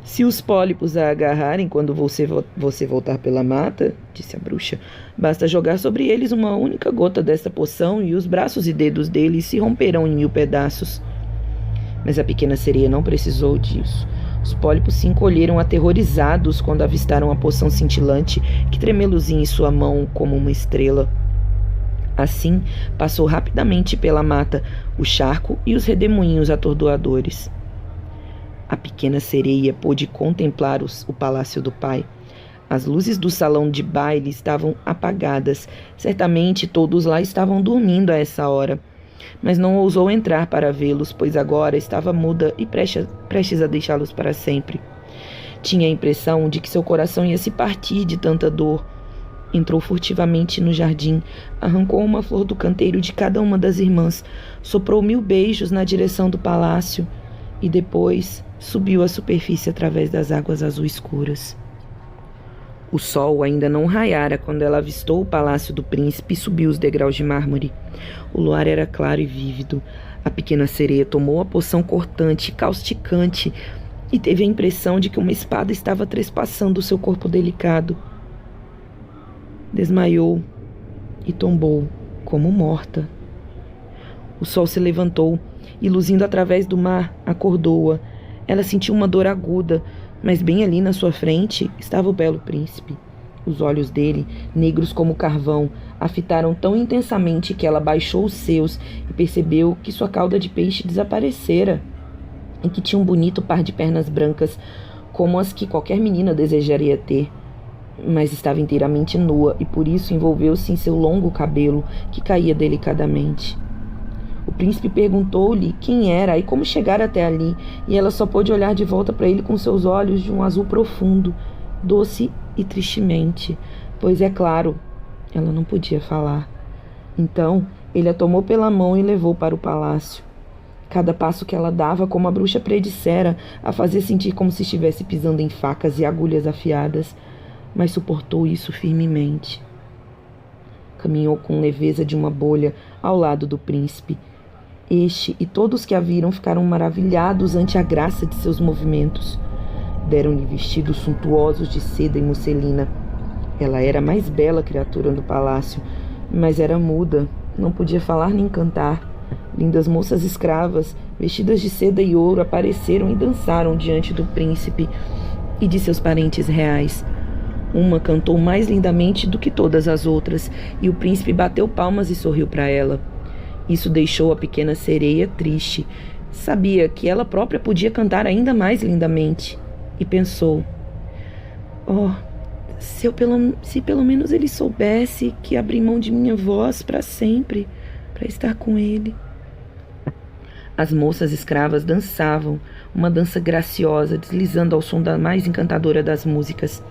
Se os pólipos a agarrarem quando você voltar pela mata, disse a bruxa, basta jogar sobre eles uma única gota dessa poção e os braços e dedos deles se romperão em 1000 pedaços. Mas a pequena sereia não precisou disso. Os pólipos se encolheram aterrorizados quando avistaram a poção cintilante que tremeluzia em sua mão como uma estrela. Assim, passou rapidamente pela mata, o charco e os redemoinhos atordoadores. A pequena sereia pôde contemplar o palácio do pai. As luzes do salão de baile estavam apagadas. Certamente todos lá estavam dormindo a essa hora. Mas não ousou entrar para vê-los, pois agora estava muda e prestes a deixá-los para sempre. Tinha a impressão de que seu coração ia se partir de tanta dor. Entrou furtivamente no jardim, arrancou uma flor do canteiro de cada uma das irmãs, soprou 1000 beijos na direção do palácio e depois subiu à superfície através das águas azul escuras. O sol ainda não raiara quando ela avistou o palácio do príncipe e subiu os degraus de mármore. O luar era claro e vívido. A pequena sereia tomou a poção cortante e causticante e teve a impressão de que uma espada estava trespassando o seu corpo delicado. Desmaiou e tombou como morta. O sol se levantou e, luzindo através do mar, acordou-a. Ela sentiu uma dor aguda, mas bem ali na sua frente estava o belo príncipe. Os olhos dele, negros como carvão, a fitaram tão intensamente que ela baixou os seus e percebeu que sua cauda de peixe desaparecera e que tinha um bonito par de pernas brancas, como as que qualquer menina desejaria ter. Mas estava inteiramente nua e por isso envolveu-se em seu longo cabelo, que caía delicadamente. O príncipe perguntou-lhe quem era e como chegar até ali, e ela só pôde olhar de volta para ele com seus olhos de um azul profundo, doce e tristemente, pois, é claro, ela não podia falar. Então, ele a tomou pela mão e levou para o palácio. Cada passo que ela dava, como a bruxa predissera, a fazia sentir como se estivesse pisando em facas e agulhas afiadas, mas suportou isso firmemente. Caminhou com leveza de uma bolha ao lado do príncipe. Este e todos que a viram ficaram maravilhados ante a graça de seus movimentos. Deram-lhe vestidos suntuosos de seda e musselina. Ela era a mais bela criatura do palácio, mas era muda, não podia falar nem cantar. Lindas moças escravas, vestidas de seda e ouro, apareceram e dançaram diante do príncipe e de seus parentes reais. Uma cantou mais lindamente do que todas as outras, e o príncipe bateu palmas e sorriu para ela. Isso deixou a pequena sereia triste. Sabia que ela própria podia cantar ainda mais lindamente. E pensou: oh, se pelo menos ele soubesse que abri mão de minha voz para sempre, para estar com ele. As moças escravas dançavam, uma dança graciosa, deslizando ao som da mais encantadora das músicas.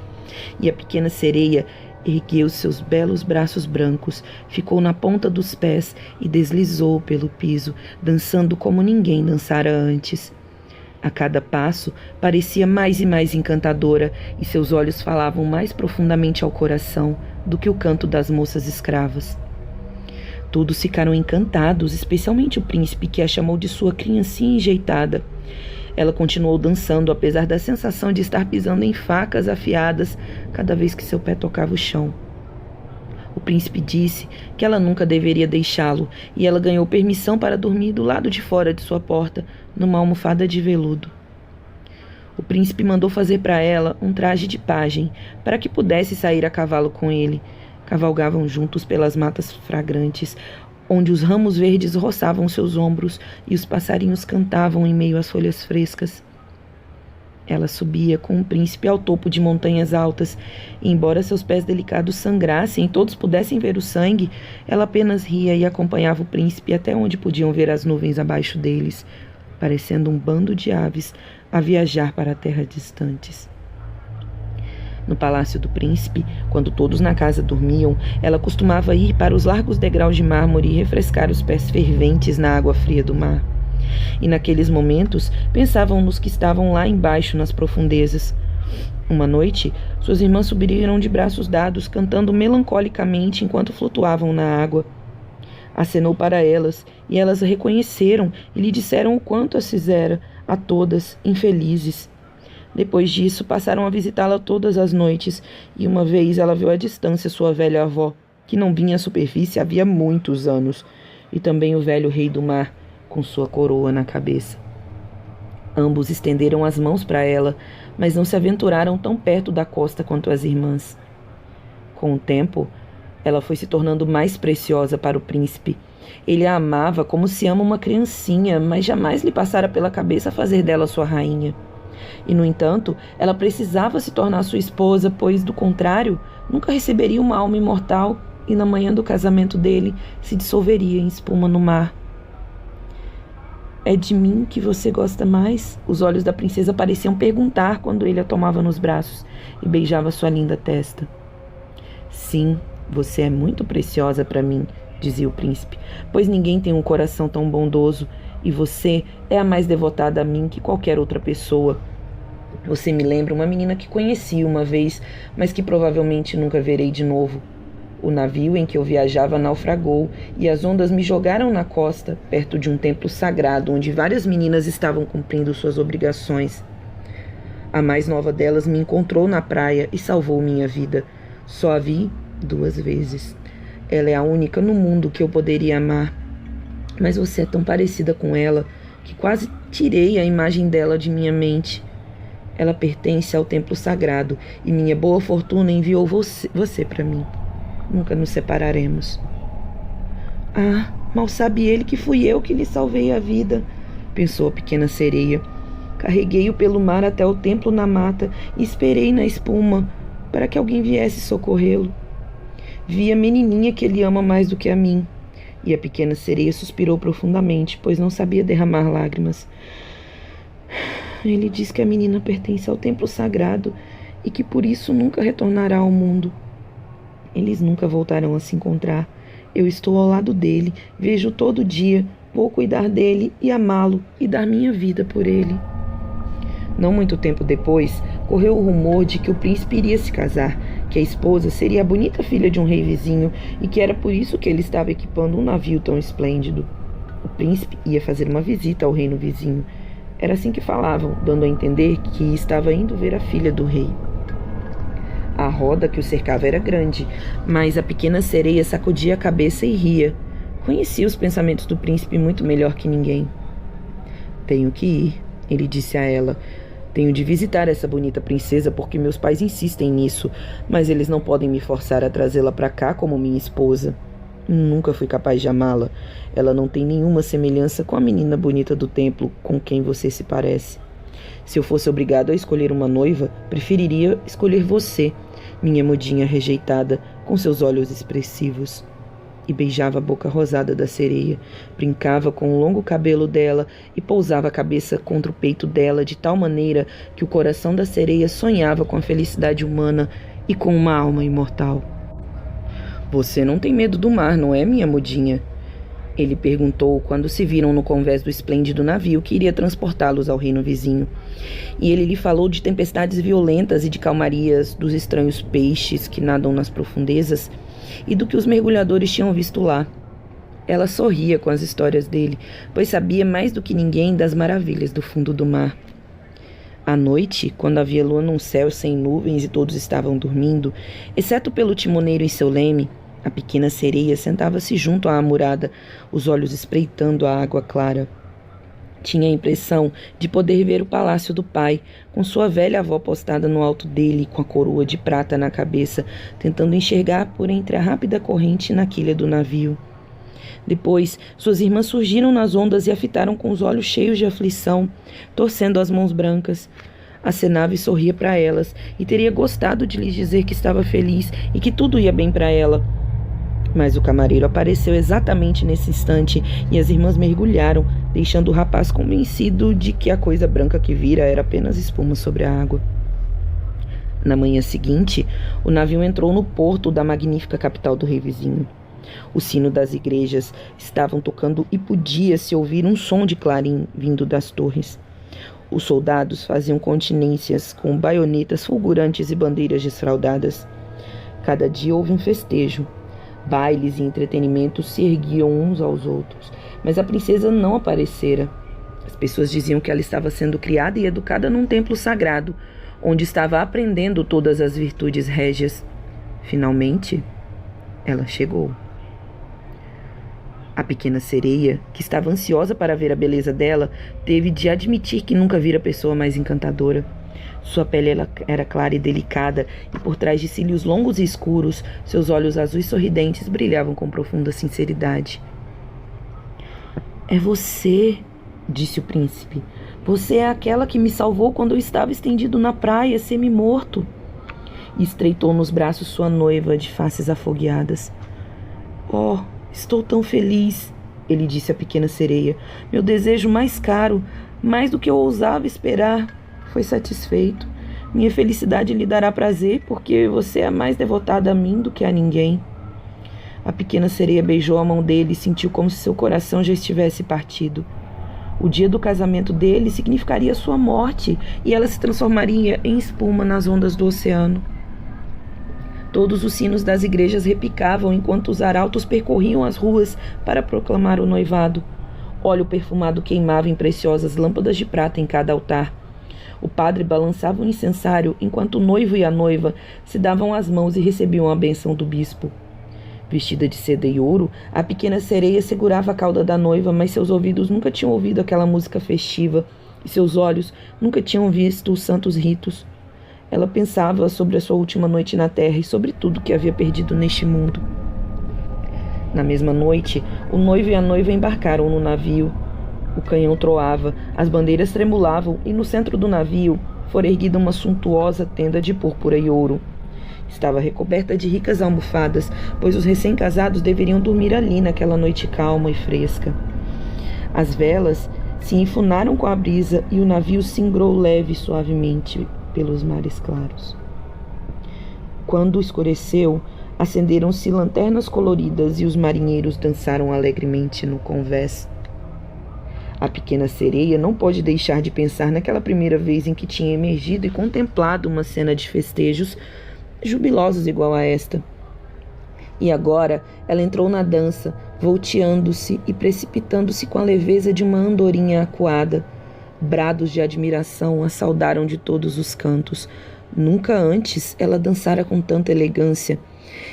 E a pequena sereia ergueu seus belos braços brancos, ficou na ponta dos pés e deslizou pelo piso, dançando como ninguém dançara antes. A cada passo parecia mais e mais encantadora, e seus olhos falavam mais profundamente ao coração do que o canto das moças escravas. Todos ficaram encantados, especialmente o príncipe, que a chamou de sua criancinha enjeitada. Ela continuou dançando, apesar da sensação de estar pisando em facas afiadas cada vez que seu pé tocava o chão. O príncipe disse que ela nunca deveria deixá-lo, e ela ganhou permissão para dormir do lado de fora de sua porta, numa almofada de veludo. O príncipe mandou fazer para ela um traje de pajem, para que pudesse sair a cavalo com ele. Cavalgavam juntos pelas matas fragrantes, onde os ramos verdes roçavam seus ombros e os passarinhos cantavam em meio às folhas frescas. Ela subia com o príncipe ao topo de montanhas altas, e embora seus pés delicados sangrassem e todos pudessem ver o sangue, ela apenas ria e acompanhava o príncipe até onde podiam ver as nuvens abaixo deles, parecendo um bando de aves a viajar para terras distantes. No palácio do príncipe, quando todos na casa dormiam, ela costumava ir para os largos degraus de mármore e refrescar os pés ferventes na água fria do mar. E naqueles momentos pensavam nos que estavam lá embaixo nas profundezas. Uma noite, suas irmãs subiram de braços dados, cantando melancolicamente enquanto flutuavam na água. Acenou para elas, e elas a reconheceram e lhe disseram o quanto as fizera, a todas, infelizes. Depois disso, passaram a visitá-la todas as noites, e uma vez ela viu à distância sua velha avó, que não vinha à superfície havia muitos anos, e também o velho rei do mar, com sua coroa na cabeça. Ambos estenderam as mãos para ela, mas não se aventuraram tão perto da costa quanto as irmãs. Com o tempo, ela foi se tornando mais preciosa para o príncipe. Ele a amava como se ama uma criancinha, mas jamais lhe passara pela cabeça fazer dela sua rainha. E, no entanto, ela precisava se tornar sua esposa, pois, do contrário, nunca receberia uma alma imortal e, na manhã do casamento dele, se dissolveria em espuma no mar. É de mim que você gosta mais? Os olhos da princesa pareciam perguntar quando ele a tomava nos braços e beijava sua linda testa. Sim, você é muito preciosa para mim, dizia o príncipe, pois ninguém tem um coração tão bondoso, e você é a mais devotada a mim que qualquer outra pessoa. Você me lembra uma menina que conheci uma vez, mas que provavelmente nunca verei de novo. O navio em que eu viajava naufragou, e as ondas me jogaram na costa, perto de um templo sagrado, onde várias meninas estavam cumprindo suas obrigações. A mais nova delas me encontrou na praia e salvou minha vida. Só a vi 2 vezes. Ela é a única no mundo que eu poderia amar. Mas você é tão parecida com ela que quase tirei a imagem dela de minha mente. Ela pertence ao templo sagrado e minha boa fortuna enviou você para mim. Nunca nos separaremos. Ah, mal sabe ele que fui eu que lhe salvei a vida, pensou a pequena sereia. Carreguei-o pelo mar até o templo na mata e esperei na espuma para que alguém viesse socorrê-lo. Vi a menininha que ele ama mais do que a mim. E a pequena sereia suspirou profundamente, pois não sabia derramar lágrimas. Ele diz que a menina pertence ao templo sagrado e que por isso nunca retornará ao mundo. Eles nunca voltarão a se encontrar. Eu estou ao lado dele, vejo todo dia, vou cuidar dele e amá-lo e dar minha vida por ele. Não muito tempo depois, correu o rumor de que o príncipe iria se casar, que a esposa seria a bonita filha de um rei vizinho e que era por isso que ele estava equipando um navio tão esplêndido. O príncipe ia fazer uma visita ao reino vizinho. Era assim que falavam, dando a entender que estava indo ver a filha do rei. A roda que o cercava era grande, mas a pequena sereia sacudia a cabeça e ria. Conhecia os pensamentos do príncipe muito melhor que ninguém. Tenho que ir, ele disse a ela. Tenho de visitar essa bonita princesa porque meus pais insistem nisso, mas eles não podem me forçar a trazê-la para cá como minha esposa. Nunca fui capaz de amá-la. Ela não tem nenhuma semelhança com a menina bonita do templo com quem você se parece. Se eu fosse obrigado a escolher uma noiva, preferiria escolher você, minha mudinha rejeitada, com seus olhos expressivos. E beijava a boca rosada da sereia, brincava com o longo cabelo dela e pousava a cabeça contra o peito dela de tal maneira que o coração da sereia sonhava com a felicidade humana e com uma alma imortal. Você não tem medo do mar, não é, minha mudinha? Ele perguntou quando se viram no convés do esplêndido navio que iria transportá-los ao reino vizinho. E ele lhe falou de tempestades violentas e de calmarias dos estranhos peixes que nadam nas profundezas e do que os mergulhadores tinham visto lá. Ela sorria com as histórias dele, pois sabia mais do que ninguém das maravilhas do fundo do mar. À noite, quando havia lua num céu sem nuvens e todos estavam dormindo, exceto pelo timoneiro em seu leme, a pequena sereia sentava-se junto à amurada, os olhos espreitando a água clara. Tinha a impressão de poder ver o palácio do pai, com sua velha avó postada no alto dele, com a coroa de prata na cabeça, tentando enxergar por entre a rápida corrente na quilha do navio. Depois, suas irmãs surgiram nas ondas e a fitaram com os olhos cheios de aflição, torcendo as mãos brancas. Acenava e sorria para elas, e teria gostado de lhes dizer que estava feliz e que tudo ia bem para ela. Mas o camareiro apareceu exatamente nesse instante e as irmãs mergulharam, deixando o rapaz convencido de que a coisa branca que vira era apenas espuma sobre a água. Na manhã seguinte, o navio entrou no porto da magnífica capital do rei vizinho. O sino das igrejas estavam tocando e podia-se ouvir um som de clarim vindo das torres. Os soldados faziam continências com baionetas fulgurantes e bandeiras desfraldadas. Cada dia houve um festejo. Bailes e entretenimentos se erguiam uns aos outros, mas a princesa não aparecera. As pessoas diziam que ela estava sendo criada e educada num templo sagrado, onde estava aprendendo todas as virtudes régias. Finalmente, ela chegou. A pequena sereia, que estava ansiosa para ver a beleza dela, teve de admitir que nunca vira pessoa mais encantadora. Sua pele era clara e delicada, e por trás de cílios longos e escuros, seus olhos azuis sorridentes brilhavam com profunda sinceridade. É você, disse o príncipe. Você é aquela que me salvou quando eu estava estendido na praia, semi-morto. E estreitou nos braços sua noiva de faces afogueadas. Oh, estou tão feliz, ele disse à pequena sereia. Meu desejo mais caro, mais do que eu ousava esperar, foi satisfeito. Minha felicidade lhe dará prazer, porque você é mais devotada a mim do que a ninguém. A pequena sereia beijou a mão dele e sentiu como se seu coração já estivesse partido. O dia do casamento dele significaria sua morte, e ela se transformaria em espuma nas ondas do oceano. Todos os sinos das igrejas repicavam enquanto os arautos percorriam as ruas para proclamar o noivado. Óleo perfumado queimava em preciosas lâmpadas de prata em cada altar. O padre balançava o incensário enquanto o noivo e a noiva se davam as mãos e recebiam a bênção do bispo. Vestida de seda e ouro, a pequena sereia segurava a cauda da noiva, mas seus ouvidos nunca tinham ouvido aquela música festiva e seus olhos nunca tinham visto os santos ritos. Ela pensava sobre a sua última noite na terra e sobre tudo que havia perdido neste mundo. Na mesma noite, o noivo e a noiva embarcaram no navio. O canhão troava, as bandeiras tremulavam e no centro do navio fora erguida uma suntuosa tenda de púrpura e ouro. Estava recoberta de ricas almofadas, pois os recém-casados deveriam dormir ali naquela noite calma e fresca. As velas se enfunaram com a brisa e o navio singrou leve e suavemente pelos mares claros. Quando escureceu, acenderam-se lanternas coloridas e os marinheiros dançaram alegremente no convés. A pequena sereia não pôde deixar de pensar naquela primeira vez em que tinha emergido e contemplado uma cena de festejos jubilosos igual a esta. E agora ela entrou na dança, volteando-se e precipitando-se com a leveza de uma andorinha acuada. Brados de admiração a saudaram de todos os cantos. Nunca antes ela dançara com tanta elegância.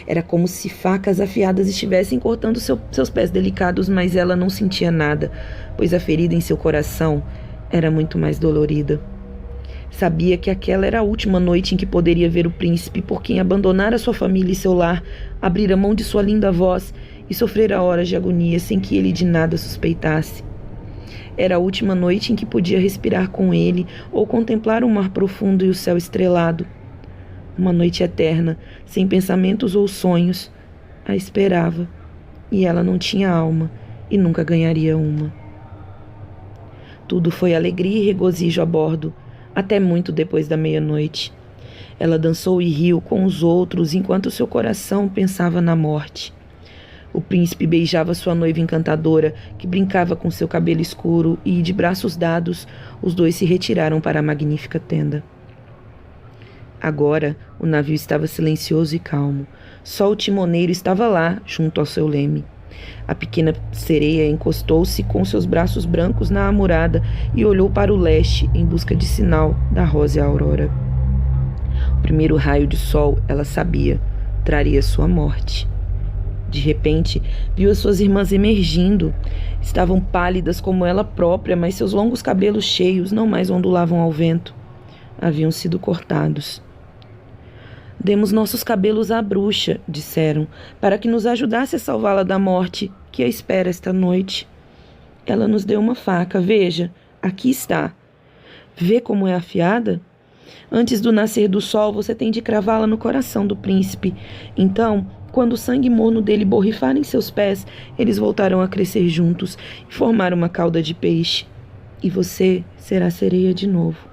Era como se facas afiadas estivessem cortando seus pés delicados, mas ela não sentia nada, pois a ferida em seu coração era muito mais dolorida. Sabia que aquela era a última noite em que poderia ver o príncipe, por quem abandonara sua família e seu lar, abrir mão de sua linda voz e sofrer horas de agonia sem que ele de nada suspeitasse. Era a última noite em que podia respirar com ele ou contemplar o mar profundo e o céu estrelado. Uma noite eterna, sem pensamentos ou sonhos, a esperava, e ela não tinha alma e nunca ganharia uma. Tudo foi alegria e regozijo a bordo, até muito depois da meia-noite. Ela dançou e riu com os outros enquanto seu coração pensava na morte. O príncipe beijava sua noiva encantadora, que brincava com seu cabelo escuro, e, de braços dados, os dois se retiraram para a magnífica tenda. Agora o navio estava silencioso e calmo. Só o timoneiro estava lá, junto ao seu leme. A pequena sereia encostou-se com seus braços brancos na amurada e olhou para o leste em busca de sinal da rósea aurora. O primeiro raio de sol, ela sabia, traria sua morte. De repente, viu as suas irmãs emergindo. Estavam pálidas como ela própria, mas seus longos cabelos cheios não mais ondulavam ao vento. Haviam sido cortados. Demos nossos cabelos à bruxa, disseram, para que nos ajudasse a salvá-la da morte, que a espera esta noite. Ela nos deu uma faca, veja, aqui está. Vê como é afiada? Antes do nascer do sol, você tem de cravá-la no coração do príncipe. Então, quando o sangue morno dele borrifar em seus pés, eles voltarão a crescer juntos e formar uma cauda de peixe. E você será sereia de novo.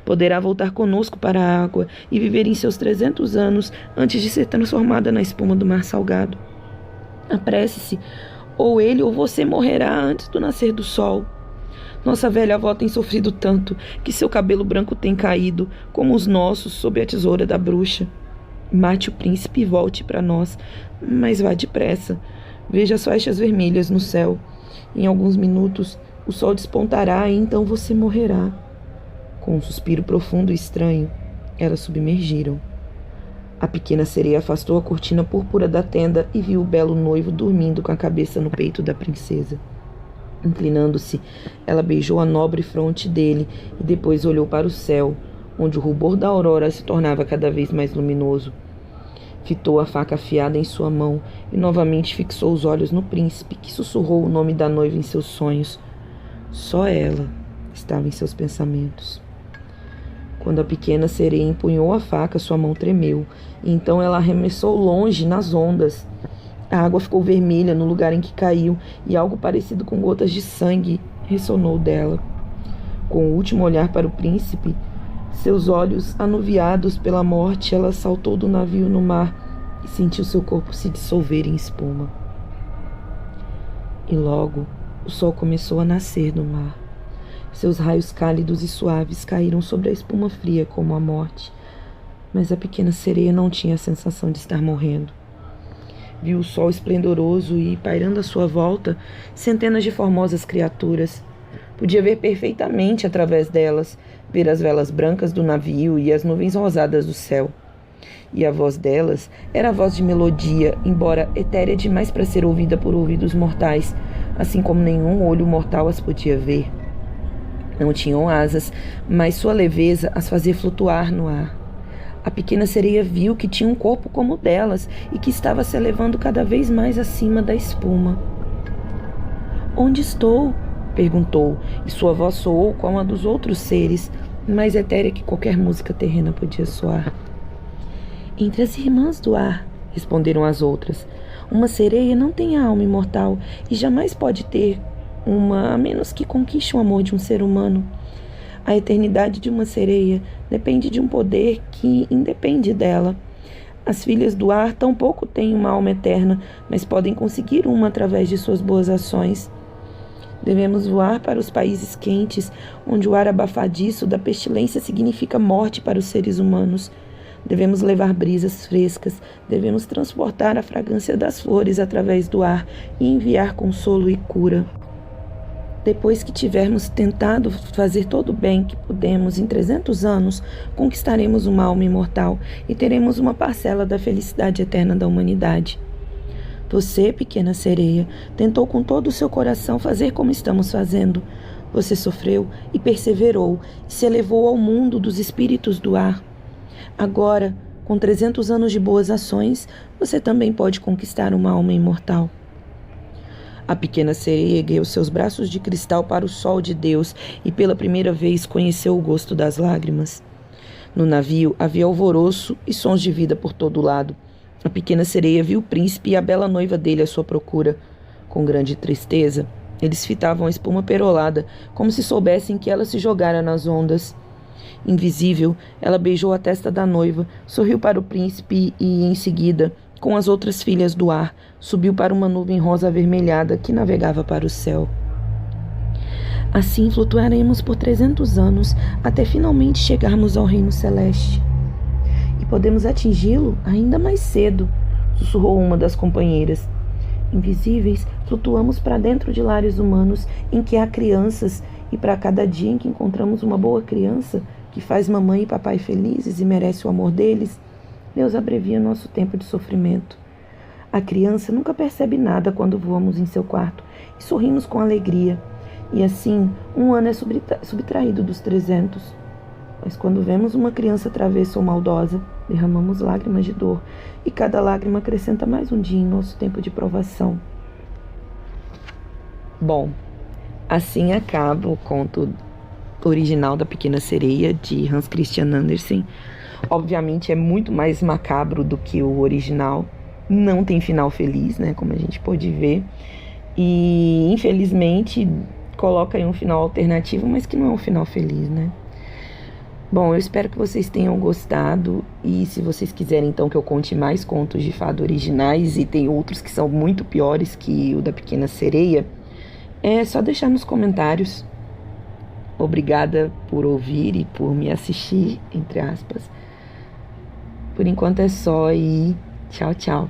Poderá voltar conosco para a água e viver em seus 300 anos antes de ser transformada na espuma do mar salgado. Apresse-se, ou ele ou você morrerá antes do nascer do sol. Nossa velha avó tem sofrido tanto que seu cabelo branco tem caído, como os nossos, sob a tesoura da bruxa. Mate o príncipe e volte para nós, mas vá depressa. Veja as faixas vermelhas no céu. Em alguns minutos o sol despontará e então você morrerá. Com um suspiro profundo e estranho, elas submergiram. A pequena sereia afastou a cortina púrpura da tenda e viu o belo noivo dormindo com a cabeça no peito da princesa. Inclinando-se, ela beijou a nobre fronte dele e depois olhou para o céu, onde o rubor da aurora se tornava cada vez mais luminoso. Fitou a faca afiada em sua mão e novamente fixou os olhos no príncipe, que sussurrou o nome da noiva em seus sonhos. Só ela estava em seus pensamentos. Quando a pequena sereia empunhou a faca, sua mão tremeu, e então ela arremessou longe nas ondas. A água ficou vermelha no lugar em que caiu, e algo parecido com gotas de sangue ressonou dela. Com o último olhar para o príncipe, seus olhos anuviados pela morte, ela saltou do navio no mar e sentiu seu corpo se dissolver em espuma. E logo o sol começou a nascer no mar. Seus raios cálidos e suaves caíram sobre a espuma fria como a morte, mas a pequena sereia não tinha a sensação de estar morrendo. Viu o sol esplendoroso e, pairando à sua volta, centenas de formosas criaturas. Podia ver perfeitamente através delas, ver as velas brancas do navio e as nuvens rosadas do céu. E a voz delas era a voz de melodia, embora etérea demais para ser ouvida por ouvidos mortais, assim como nenhum olho mortal as podia ver. Não tinham asas, mas sua leveza as fazia flutuar no ar. A pequena sereia viu que tinha um corpo como o delas e que estava se elevando cada vez mais acima da espuma. "Onde estou?" perguntou, e sua voz soou como a dos outros seres, mais etérea que qualquer música terrena podia soar. "Entre as irmãs do ar", responderam as outras. "Uma sereia não tem alma imortal e jamais pode ter uma, a menos que conquiste o amor de um ser humano. A eternidade de uma sereia depende de um poder que independe dela. As filhas do ar tampouco têm uma alma eterna, mas podem conseguir uma através de suas boas ações. Devemos voar para os países quentes, onde o ar abafadiço da pestilência significa morte para os seres humanos. Devemos levar brisas frescas, devemos transportar a fragrância das flores através do ar e enviar consolo e cura. Depois que tivermos tentado fazer todo o bem que pudemos em 300 anos, conquistaremos uma alma imortal e teremos uma parcela da felicidade eterna da humanidade. Você, pequena sereia, tentou com todo o seu coração fazer como estamos fazendo. Você sofreu e perseverou e se elevou ao mundo dos espíritos do ar. Agora, com 300 anos de boas ações, você também pode conquistar uma alma imortal. A pequena sereia ergueu seus braços de cristal para o sol de Deus e pela primeira vez conheceu o gosto das lágrimas. No navio havia alvoroço e sons de vida por todo lado. A pequena sereia viu o príncipe e a bela noiva dele à sua procura. Com grande tristeza, eles fitavam a espuma perolada, como se soubessem que ela se jogara nas ondas. Invisível, ela beijou a testa da noiva, sorriu para o príncipe e, em seguida, com as outras filhas do ar, subiu para uma nuvem rosa avermelhada que navegava para o céu. Assim flutuaremos por 300 anos, até finalmente chegarmos ao reino celeste. E podemos atingi-lo ainda mais cedo, sussurrou uma das companheiras. Invisíveis, flutuamos para dentro de lares humanos em que há crianças, e para cada dia em que encontramos uma boa criança, que faz mamãe e papai felizes e merece o amor deles, Deus abrevia nosso tempo de sofrimento. A criança nunca percebe nada quando voamos em seu quarto e sorrimos com alegria. E assim, um ano é subtraído dos 300. Mas quando vemos uma criança travessa ou maldosa, derramamos lágrimas de dor, e cada lágrima acrescenta mais um dia em nosso tempo de provação. Bom, assim acaba o conto original da Pequena Sereia, de Hans Christian Andersen. Obviamente é muito mais macabro do que o original. Não tem final feliz, né, como a gente pôde ver. E, infelizmente, coloca aí um final alternativo, mas que não é um final feliz, né? Bom, eu espero que vocês tenham gostado. E se vocês quiserem, então, que eu conte mais contos de fada originais, e tem outros que são muito piores que o da Pequena Sereia, é só deixar nos comentários. Obrigada por ouvir e por me assistir, entre aspas. Por enquanto é só e tchau, tchau.